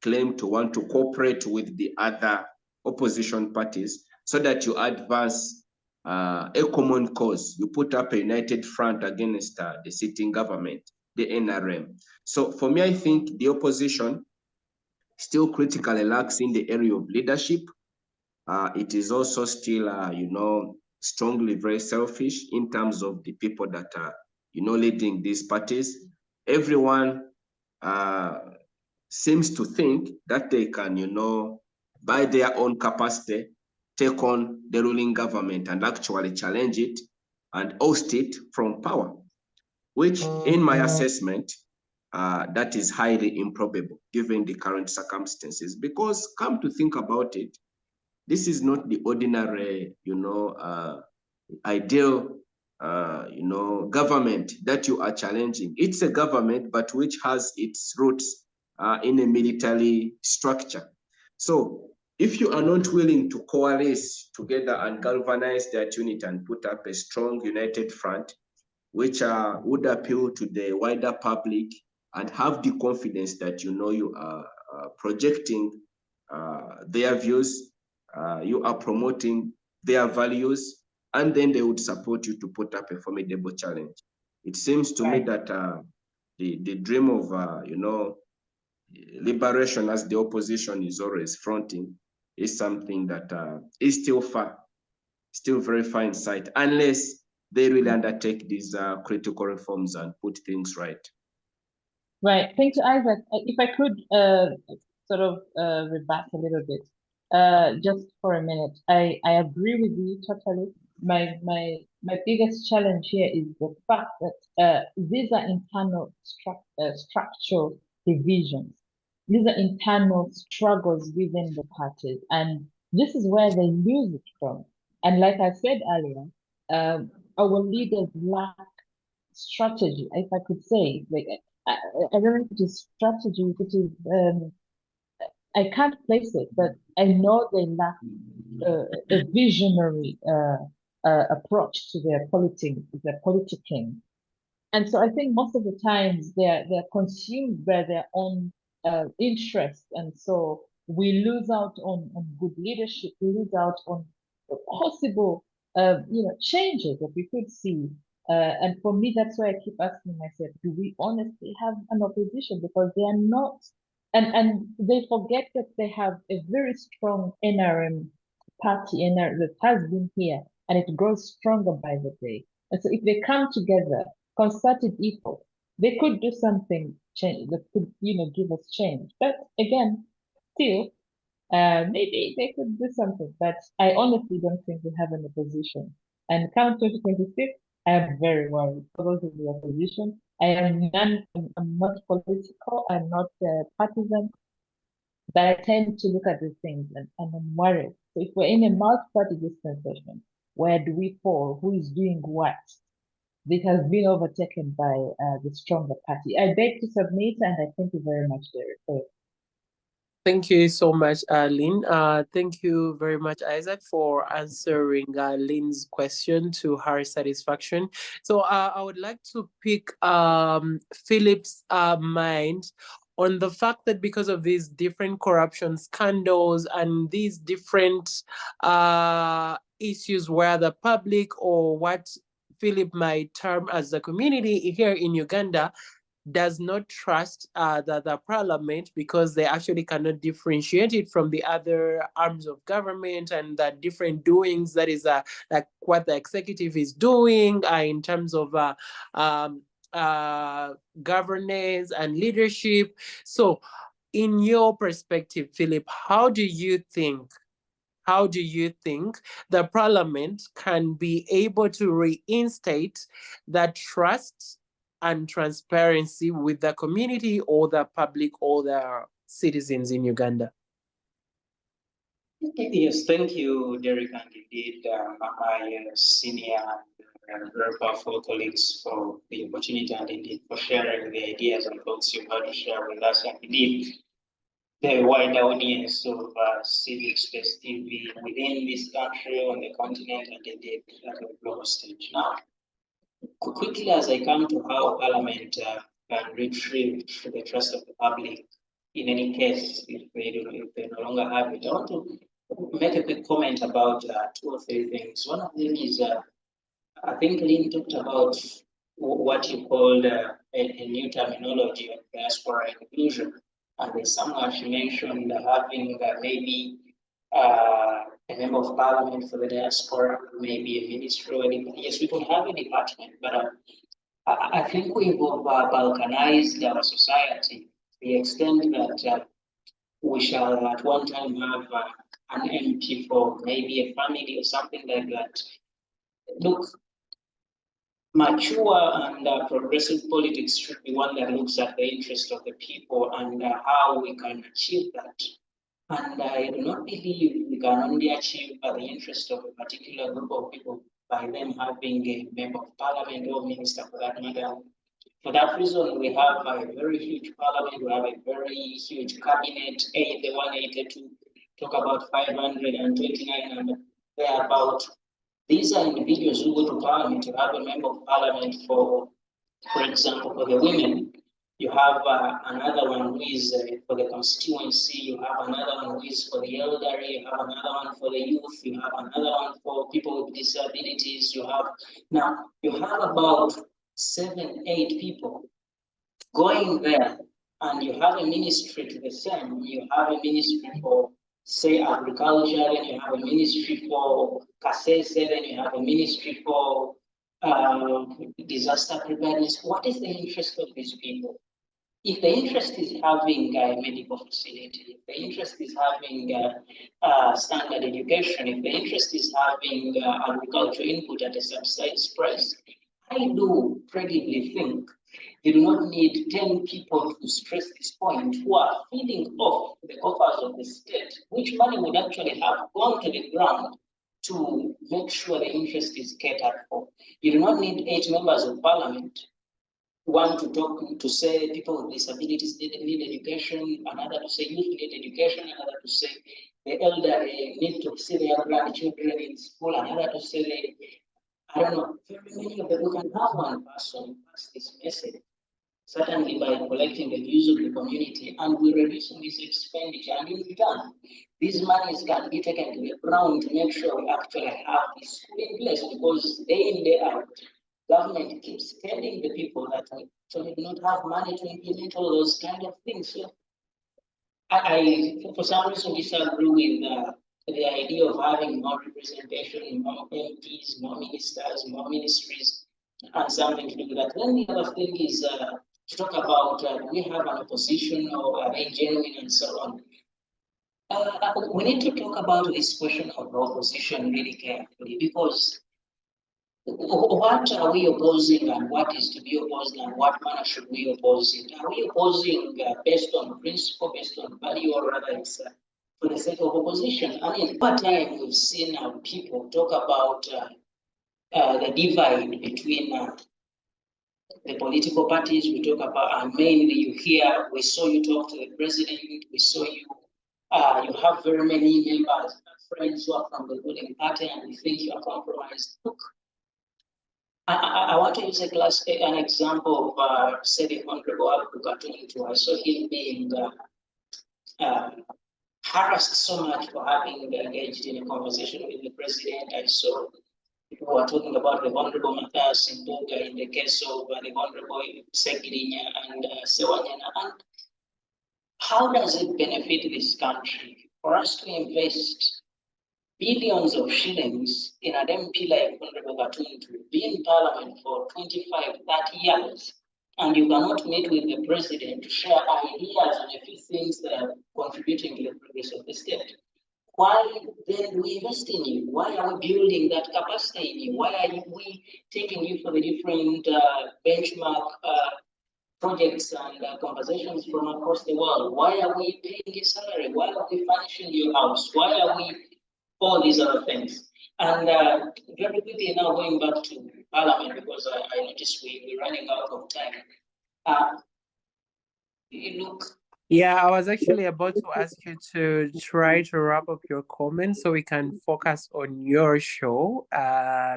claim to want to cooperate with the other opposition parties so that you advance a common cause? You put up a united front against the sitting government, the NRM. So for me, I think the opposition still critically lacks in the area of leadership. It is also still, strongly very selfish in terms of the people that are, leading these parties. Everyone seems to think that they can, by their own capacity, take on the ruling government and actually challenge it and oust it from power, which in my assessment that is highly improbable given the current circumstances. Because come to think about it, this is not the ordinary, ideal, government that you are challenging. It's a government, but which has its roots in a military structure. So if you are not willing to coalesce together and galvanize that unit and put up a strong united front, which would appeal to the wider public and have the confidence that you are projecting their views, you are promoting their values, and then they would support you to put up a formidable challenge. It seems to me that the dream of liberation, as the opposition is always fronting, is something that is still very far in sight, unless they really undertake these critical reforms and put things right. Right. Thank you, Isaac. If I could sort of rebut a little bit, just for a minute. I agree with you totally. My biggest challenge here is the fact that these are internal structural divisions. These are internal struggles within the parties, and this is where they lose it from. And like I said earlier, our leaders lack strategy, if I could say. Like I don't know if it is strategy, if it is I can't place it, but I know they lack a visionary approach to their politicking. And so I think most of the times they're consumed by their own interests, and so we lose out on good leadership. We lose out on possible changes that we could see. And for me, that's why I keep asking myself: do we honestly have an opposition? Because they are not, and they forget that they have a very strong NRM party, NRM that has been here, and it grows stronger by the day. And so if they come together, concerted effort, they could do something change that could, give us change. But again, still, maybe they could do something. But I honestly don't think we have an opposition. And come 2026, I am very worried for those in the opposition. I'm not political. I'm not partisan. But I tend to look at these things and I'm worried. So if we're in a multi-party dispensation, where do we fall? Who is doing what? This has been overtaken by the stronger party. I beg to submit, and I thank you very much, Derek. Thank you so much, Lynn. Thank you very much, Isaac, for answering Lynn's question to her satisfaction. So I would like to pick Philip's mind on the fact that because of these different corruption scandals and these different issues where the public, or what Philip might term as the community here in Uganda, does not trust the parliament, because they actually cannot differentiate it from the other arms of government and the different doings that is like what the executive is doing in terms of governance and leadership. So in your perspective, Philip, how do you think the parliament can be able to reinstate that trust and transparency with the community or the public or the citizens in Uganda? Yes, thank you, Derek, and indeed my senior and very powerful colleagues for the opportunity and indeed for sharing the ideas and thoughts you've had to share with us, and indeed the wider audience of Civic Space TV within this country, on the continent, and indeed at the global stage. Now, quickly as I come to how Parliament can retrieve the trust of the public, in any case, if they no longer have it, I want to make a quick comment about 2 or 3 things. One of them is, I think Lynn talked about what you called a new terminology of diaspora inclusion. And someone she mentioned having maybe a member of parliament for the diaspora, maybe a ministry or anything. Yes, we could have a department, but I think we've balkanized our society to the extent that we shall at one time have an MP for maybe a family or something like that. Look, mature and progressive politics should be one that looks at the interest of the people and how we can achieve that. And I do not believe we can only achieve the interest of a particular group of people by them having a member of parliament or minister for that matter. For that reason, we have a very huge parliament, we have a very huge cabinet, the 182, talk about 529 and thereabout. These are individuals who go to parliament. You have a member of parliament for example, for the women. You have another one who is for the constituency. You have another one who is for the elderly. You have another one for the youth. You have another one for people with disabilities. You have about 7, 8 people going there, and you have a ministry to the same. You have a ministry for, say, agriculture, then you have a ministry for Kasese, then you have a ministry for disaster preparedness. What is the interest of these people? If the interest is having a medical facility, if the interest is having standard education, if the interest is having agricultural input at a subsidized price, I do credibly think you do not need 10 people to stress this point who are feeding off the coffers of the state, which money would actually have gone to the ground to make sure the interest is catered for. You do not need 8 members of parliament, one to talk to say people with disabilities need education, another to say youth need education, another to say the elderly need to see their grandchildren in school, another to say I don't know, very many of them. We can have one person pass this message, certainly by collecting the views of the community, and we're reducing this expenditure. And in return, these monies can be taken to the ground to make sure we actually have this in place, because day in, day out, government keeps telling the people that we actually do not have money to implement all those kind of things. So I for some reason, disagree with the idea of having more representation, more MPs, more ministers, more ministries, and something to do with that. Then the other thing is to talk about we have an opposition or are they genuine and so on. We need to talk about this question of opposition really carefully, because what are we opposing and what is to be opposed and what manner should we oppose it? Are we opposing based on principle, based on value, or rather it's for the sake of opposition? I mean, what time we've seen people talk about the divide between the political parties. We talk about, and mainly you hear, we saw you talk to the president, we saw you, you have very many members, friends who are from the ruling party, and we think you are compromised. Look, I want to use an example of, say, the Honorable Al. I saw him being harassed so much for having engaged in a conversation with the president. I saw people were talking about the Honorable Matthias Mpuga in the case of the Honorable Segirinya and Sewanyana. And how does it benefit this country for us to invest billions of shillings in an MP like Honorable Gatuntu to be in Parliament for 25, 30 years, and you cannot meet with the president to share ideas on a few things that are contributing to the progress of the state? Why then do we invest in you? Why are we building that capacity in you? Why are we taking you for the different benchmark projects and conversations from across the world? Why are we paying a salary? Why are we furnishing your house? Why are we all these other things? And very quickly now going back to Parliament, because I noticed we're running out of time. Look. Yeah, I was actually about to ask you to try to wrap up your comments so we can focus on your show,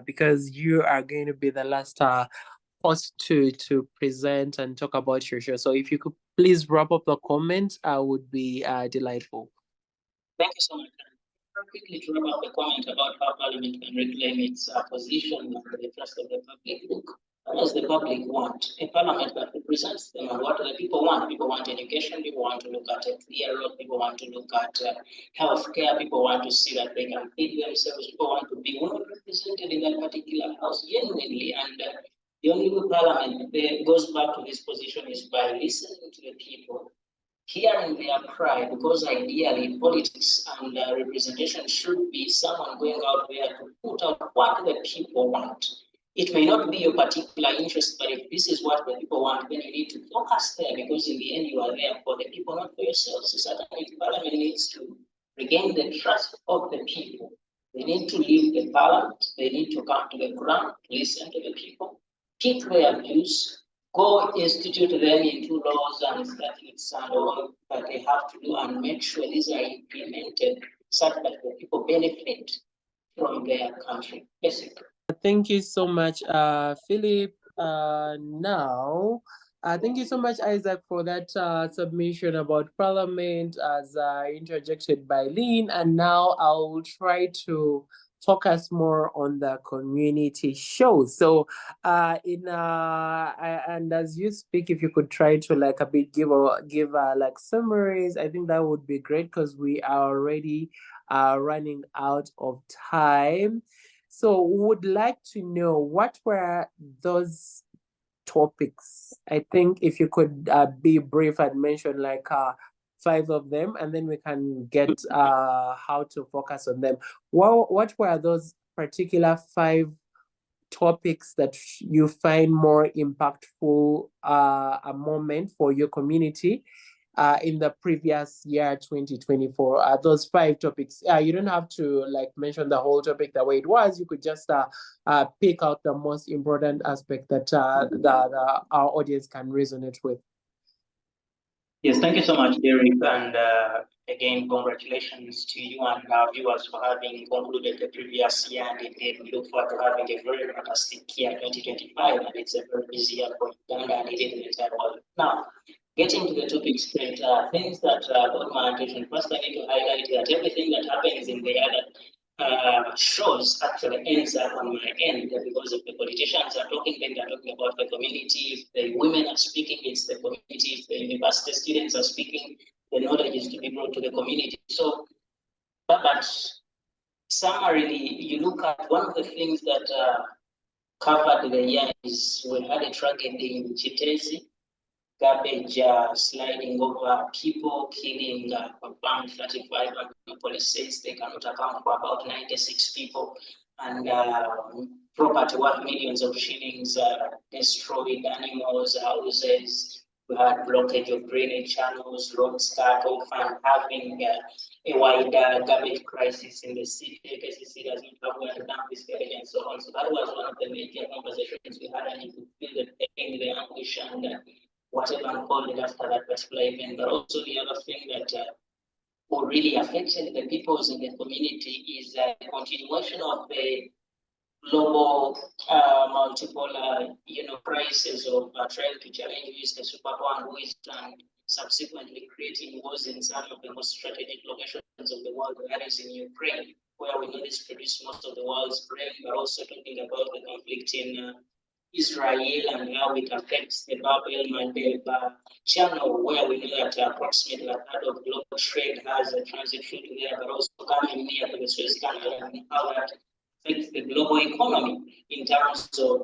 because you are going to be the last host to present and talk about your show. So if you could please wrap up the comments, I would be delightful. Thank you so much. Quickly to wrap up the comment about how Parliament can reclaim its position and the trust of the public. Look, what does the public want? A Parliament that represents them, and what do the people want? People want education, people want to look at a clear road, people want to look at healthcare, people want to see that they can feed themselves, people want to be well represented in that particular house genuinely. And the only way Parliament goes back to this position is by listening to the people, hearing their cry, because ideally politics and representation should be someone going out there to put out what the people want. It may not be your particular interest, but if this is what the people want, then you need to focus there, because in the end you are there for the people, not for yourselves. So certainly Parliament needs to regain the trust of the people. They need to leave the Parliament. They need to come to the ground, listen to the people, pick their views, go institute them into laws and statutes and all that they have to do, and make sure these are implemented such that the people benefit from their country, basically. Thank you so much, Philip. Thank you so much, Isaac, for that submission about Parliament as interjected by Lynn. And now I'll try to focus more on the community show. So, and as you speak, if you could try to like a bit give like summaries, I think that would be great because we are already running out of time. So would like to know what were those topics. I think if you could be brief and mention like 5 of them, and then we can get how to focus on them. What were those particular 5 topics that you find more impactful a moment for your community in the previous year 2024? Those 5 topics, you don't have to like mention the whole topic the way it was. You could just pick out the most important aspect that our audience can resonate with. Yes, thank you so much, Derek, and again, congratulations to you and our viewers for having concluded the previous year, and indeed we look forward to having a very fantastic year 2025, and it's a very busy year for Uganda and indeed the entire world. Now, getting to the topic straight, things that got my attention. First, I need to highlight that everything that happens in the other shows actually ends up on my end, because if the politicians are talking, then they're talking about the community. If the women are speaking, it's the community. If the university students are speaking, the knowledge is to be brought to the community. So, but summarily, you look at one of the things that covered the year is we had a tragedy in Chitezi, garbage sliding over, people killing confirmed 35, and the police says they cannot account for about 96 people, and property worth millions of shillings destroyed, animals, houses. We had blockage of drainage channels, roads cut off, and having a wider garbage crisis in the city. KCC does not have where to dump this garbage and so on. So that was one of the major conversations we had, and you could feel the pain, the anguish, and whatever unfolded after that particular event. But also the other thing that really affected the peoples in the community is the continuation of the global multiple crisis of trying to challenge who is the superpower and who is, and subsequently creating wars in some of the most strategic locations of the world, that is in Ukraine, where we know this produces most of the world's grain, but also talking about the conflict in Israel and how it affects the Bab el-Mandeb channel, where we know that approximately a third of global trade has a transit route there, but also coming near to the Suez Canal, and how that affects the global economy in terms of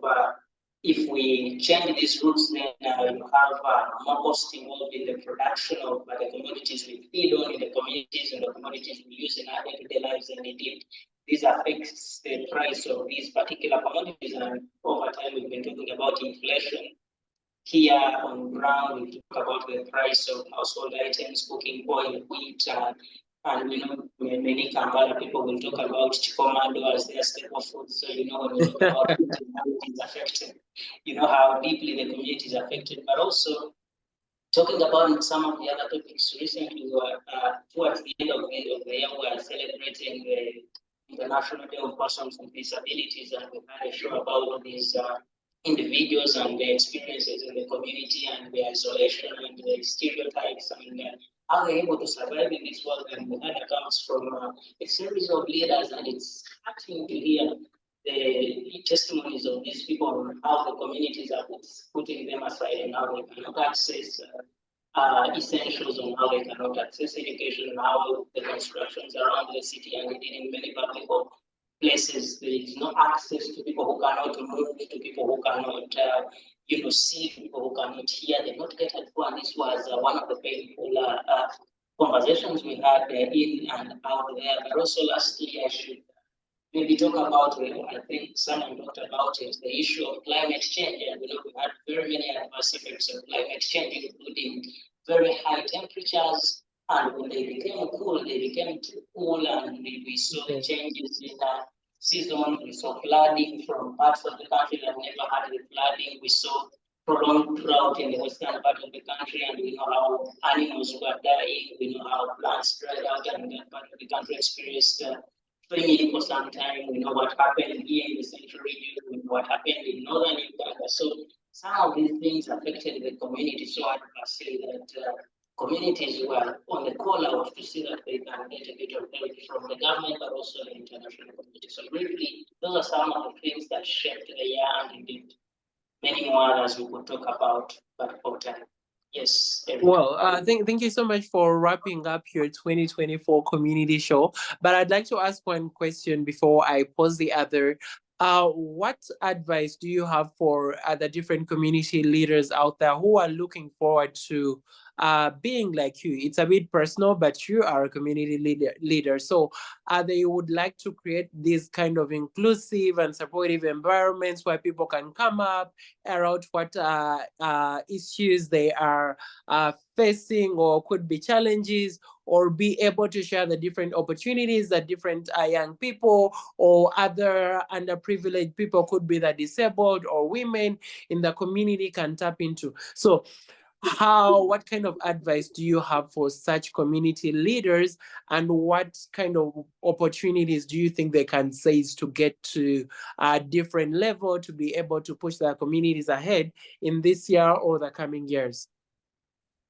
if we change these routes, then you have more cost involved in the production of the commodities we feed on in the communities and the commodities we use in our day-to-day lives, and indeed this affects the price of these particular commodities. And over time, we've been talking about inflation. Here on ground, we talk about the price of household items, cooking oil, wheat, and many Kampala people will talk about chikomando as their staple food. So when we talk about how it is affected, how deeply the community is affected, but also talking about some of the other topics. Recently, we were towards the end of the year, we are celebrating the International Day of Persons with Disabilities, and we had a show about these individuals and their experiences in the community and their isolation and the stereotypes and how they're able to survive in this world. And we had accounts from a series of leaders, and it's heartening to hear the testimonies of these people on how the communities are putting them aside and how they cannot access essentials, on how they cannot access education, and how the constructions around the city and indeed in many public places there is no access to people who cannot move, to people who cannot see, people who cannot hear. They're not catered for, and this was one of the painful conversations we had in and out there. But also last year, I should maybe talk about, I think someone talked about it, the issue of climate change. And we had very many adverse effects of climate change, including very high temperatures. And when they became cool, they became too cool, and we saw the changes in the season. We saw flooding from parts of the country that never had the flooding. We saw prolonged drought in the western part of the country, and we know how animals were dying. We know how plants dried out, and that part of the country experienced famine for some time. We know what happened here in the central region. We know what happened in northern Uganda. So some of these things affected the community so adversely that communities were on the call out to see that they can get a bit of help from the government, but also the international community. So briefly, those are some of the things that shaped the year, and indeed many more others we could talk about, but for time. Yes. Well, thank you so much for wrapping up your 2024 community show. But I'd like to ask one question before I pose the other. What advice do you have for the different community leaders out there who are looking forward to being like you? It's a bit personal, but you are a community leader. So they would like to create these kind of inclusive and supportive environments where people can come up, air out what issues they are facing or could be challenges, or be able to share the different opportunities that different young people or other underprivileged people, could be the disabled or women in the community, can tap into. So what kind of advice do you have for such community leaders, and what kind of opportunities do you think they can seize to get to a different level, to be able to push their communities ahead in this year or the coming years?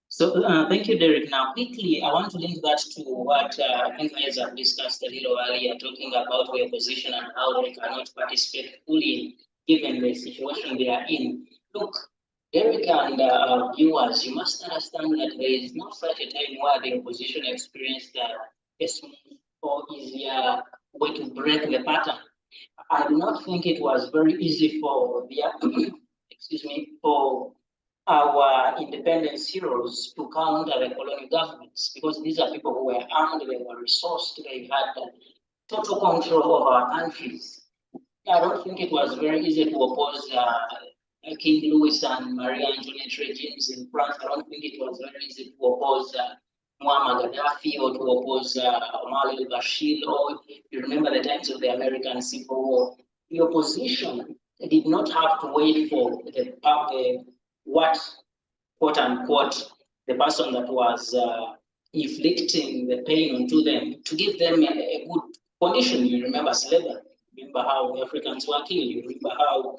So thank you, Derek. Now, quickly, I want to link that to what I think guys have discussed a little earlier, talking about their position and how they cannot participate fully given the situation they are in. Look, Derek and viewers, you must understand that there is not such a time where the opposition experienced a smooth or easier way to break the pattern. I do not think it was very easy for the for our independence heroes to counter the colonial governments, because these are people who were armed, they were resourced, they had total control of our countries. I don't think it was very easy to oppose King Louis and Marie Antoinette regimes in France. I don't think it was very easy to oppose Muammar Gaddafi or to oppose Omar al-Bashir, or you remember the times of the American Civil War. The opposition did not have to wait for what, quote unquote, the person that was inflicting the pain onto them to give them a good condition. You remember slavery. Remember how Africans were killed. You remember how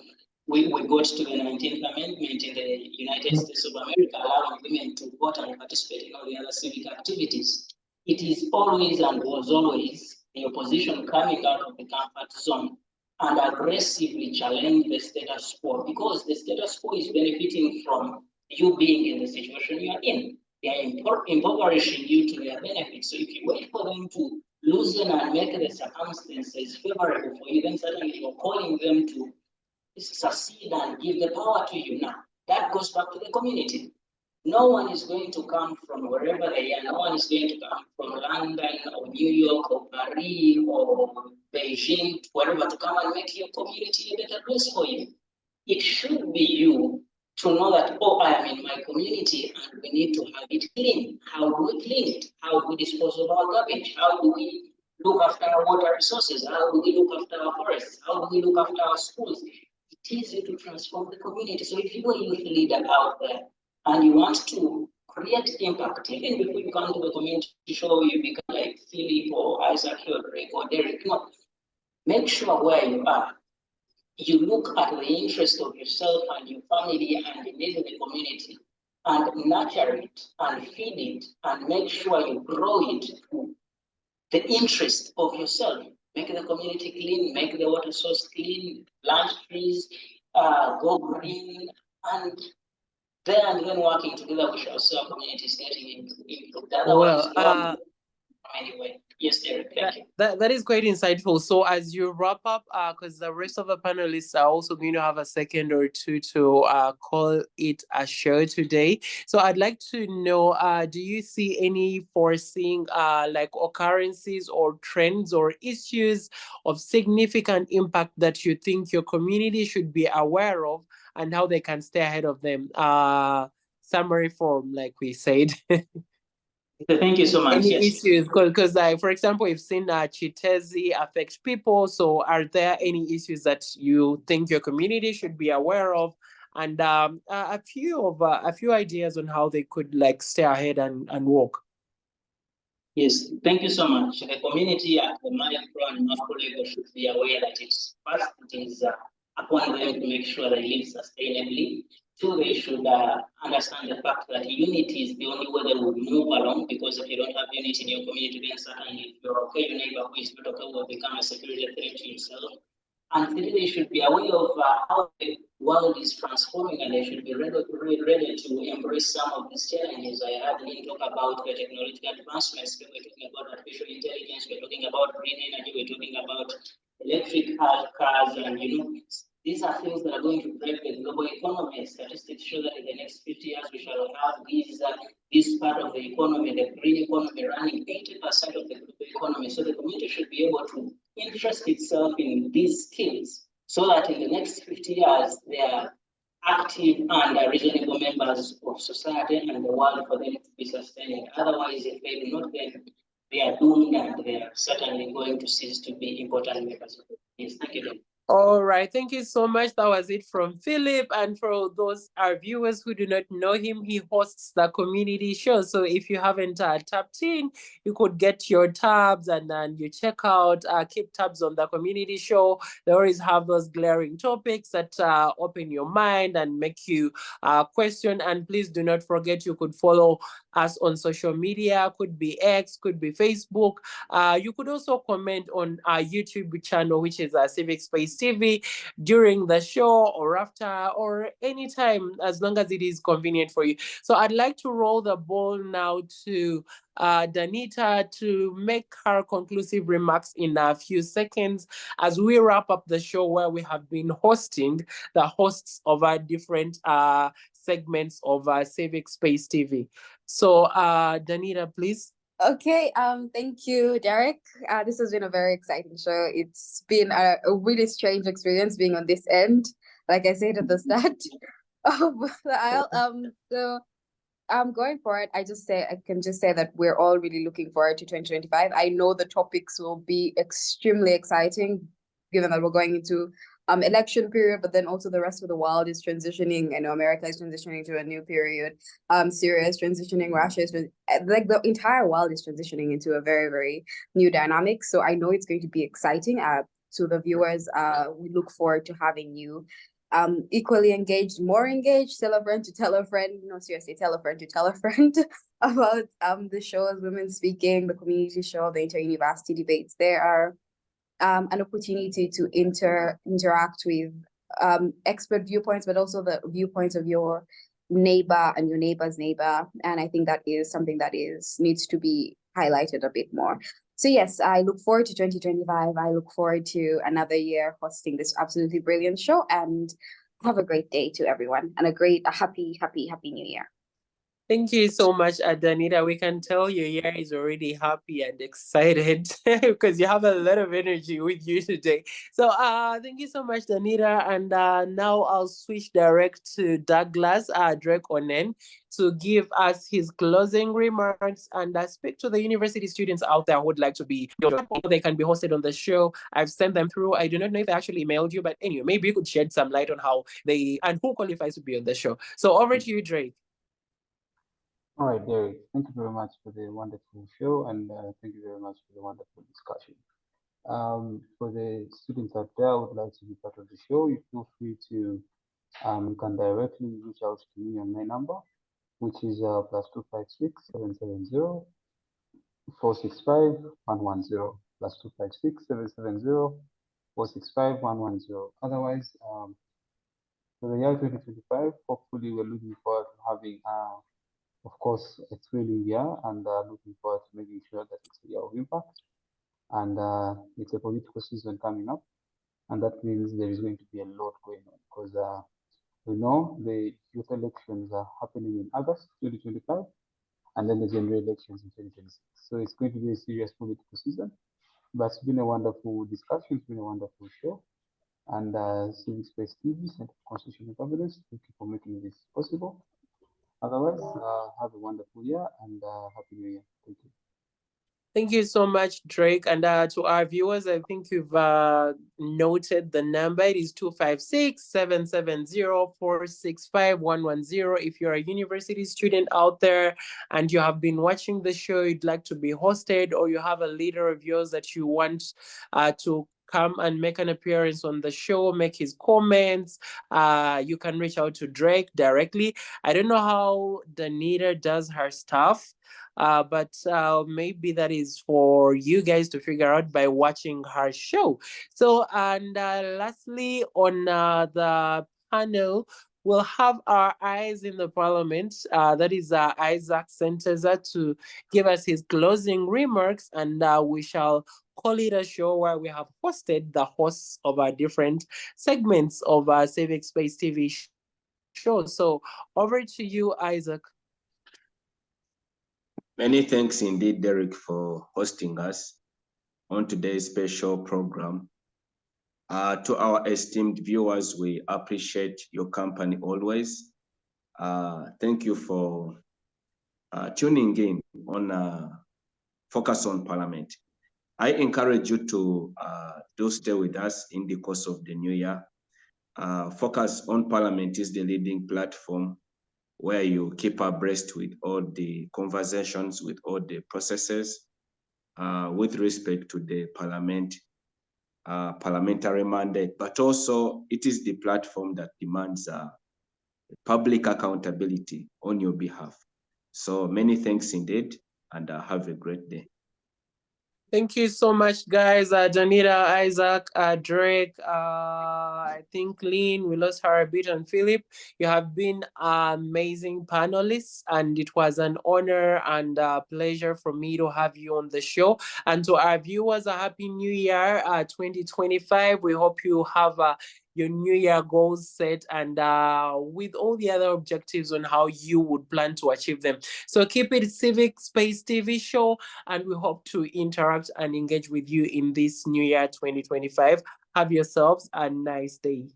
we got to the 19th Amendment in the United States of America, allowing women to vote and participate in all the other civic activities. It is always and was always the opposition coming out of the comfort zone and aggressively challenge the status quo, because the status quo is benefiting from you being in the situation you are in. They are impoverishing you to their benefit. So if you wait for them to loosen and make the circumstances favorable for you, then certainly you're calling them to succeed and give the power to you. Now, that goes back to the community. No one is going to come from wherever they are. No one is going to come from London or New York or Paris or Beijing, wherever, to come and make your community a better place for you. It should be you to know that, oh, I am in my community and we need to have it clean. How do we clean it? How do we dispose of our garbage? How do we look after our water resources? How do we look after our forests? How do we look after our schools? It is you to transform the community. So if you are a youth leader out there and you want to create impact, even before you come to the community show, you become like Philip or Isaac or Rick or Derek. No, make sure where you are, you look at the interest of yourself and your family and indeed the community, and nurture it and feed it and make sure you grow it to the interest of yourself. Make the community clean, make the water source clean, plant trees, go green, and then working together, we shall see our communities getting improved. Otherwise, anyway. Yes, Derek, thank you. That is quite insightful. So as you wrap up, because the rest of the panelists are also going to have a second or two to call it a show today. So I'd like to know, do you see any foreseeing like occurrences or trends or issues of significant impact that you think your community should be aware of and how they can stay ahead of them? Summary form, like we said. So thank you so much. Any Yes. issues? Because, like, for example, we've seen Chitezi affect people. So, are there any issues that you think your community should be aware of? And a few ideas on how they could like stay ahead and walk. Yes, thank you so much. The community at the micro and macro level should be aware that it's first, it is upon them to make sure they live sustainably. Two, they should understand the fact that unity is the only way they will move along, because if you don't have unity in your community, then certainly if your okay, your neighbor who is not okay will become a security threat to yourself. And three, they should be aware of how the world is transforming, and they should be ready to embrace some of these challenges. I heard him talk about the technological advancements. We're talking about artificial intelligence. We're talking about green energy. We're talking about electric cars, and these are things that are going to drive the global economy. Statistics show that in the next 50 years, we shall have this part of the economy, the green economy, running 80% of the global economy. So the community should be able to interest itself in these skills so that in the next 50 years, they are active and reasonable members of society and the world for them to be sustained. Otherwise, if they do not, then they are doomed and they are certainly going to cease to be important members of the community. Thank you. All right, thank you so much. That was it from Philip. And for those our viewers who do not know him, he hosts the community show. So if you haven't tapped in, you could get your tabs and then you check out, keep tabs on the community show. They always have those glaring topics that open your mind and make you question. And please do not forget, you could follow us on social media, could be X, could be Facebook. You could also comment on our YouTube channel, which is Civic Space TV, during the show or after or anytime, as long as it is convenient for you. So I'd like to roll the ball now to Danita to make her conclusive remarks in a few seconds as we wrap up the show where we have been hosting the hosts of our different segments of Civic Space TV. So Danita, please. Okay, thank you, Derek. This has been a very exciting show. It's been a really strange experience being on this end, like I said at the start of the aisle. So going forward, I can just say that we're all really looking forward to 2025. I know the topics will be extremely exciting, given that we're going into election period, but then also the rest of the world is transitioning. I know America is transitioning to a new period. Syria is transitioning, Russia is like the entire world is transitioning into a very, very new dynamic. So I know it's going to be exciting. To the viewers, we look forward to having you equally engaged, more engaged, tell a friend to tell a friend, no, seriously, tell a friend to tell a friend about the shows, Women Speaking, the community show, the inter-university debates. There are an opportunity to interact with expert viewpoints, but also the viewpoints of your neighbor and your neighbor's neighbor. And I think that is something that needs to be highlighted a bit more. So yes, I look forward to 2025. I look forward to another year hosting this absolutely brilliant show, and have a great day to everyone and a happy new year. Thank you so much, Danita. We can tell your year is already happy and excited because you have a lot of energy with you today. So thank you so much, Danita. And now I'll switch direct to Douglas Drake Onen to give us his closing remarks and speak to the university students out there who would like to be, they can be hosted on the show. I've sent them through. I do not know if I actually emailed you, but anyway, maybe you could shed some light on how they and who qualifies to be on the show. So over to you, Drake. All right, Derek, thank you very much for the wonderful show, and thank you very much for the wonderful discussion. For the students out there who would like to be part of the show, you feel free to, you can directly reach out to me on my number, which is +256 770 465 110, +256 770 465 110. Otherwise, for the year 2025, hopefully we're looking forward to having of course, a thrilling year, and looking forward to making sure that it's a year of impact. And it's a political season coming up, and that means there is going to be a lot going on because we know the youth elections are happening in August 2025, and then the general elections in 2026. So it's going to be a serious political season. But it's been a wonderful discussion. It's been a wonderful show. And Civic Space TV, Center for Constitutional Governance, thank you for making this possible. Otherwise, have a wonderful year and Happy New Year. Thank you. Thank you so much, Drake. And to our viewers, I think you've noted the number. It is 256-770-465-110. If you're a university student out there and you have been watching the show, you'd like to be hosted, or you have a leader of yours that you want to come and make an appearance on the show, make his comments, you can reach out to Drake directly. I don't know how Danita does her stuff. But maybe that is for you guys to figure out by watching her show. So, and lastly, on the panel, we'll have our eyes in the parliament. That is Isaac Senteza to give us his closing remarks, and we shall call it a show where we have hosted the hosts of our different segments of our Civic Space TV show. So, over to you, Isaac. Many thanks indeed, Derek, for hosting us on today's special program. To our esteemed viewers, we appreciate your company always. Thank you for tuning in on Focus on Parliament. I encourage you to do stay with us in the course of the new year. Focus on Parliament is the leading platform where you keep abreast with all the conversations, with all the processes with respect to the parliamentary mandate, but also it is the platform that demands public accountability on your behalf. So many thanks indeed, and have a great day. Thank you so much, guys. Janita, Isaac, Drake, I think Lynn, we lost her a bit, and Philip. You have been amazing panelists, and it was an honor and a pleasure for me to have you on the show. And to our viewers, a happy new year, 2025. We hope you have your new year goals set, and with all the other objectives on how you would plan to achieve them. So keep it Civic Space TV show, and we hope to interact and engage with you in this new year 2025. Have yourselves a nice day.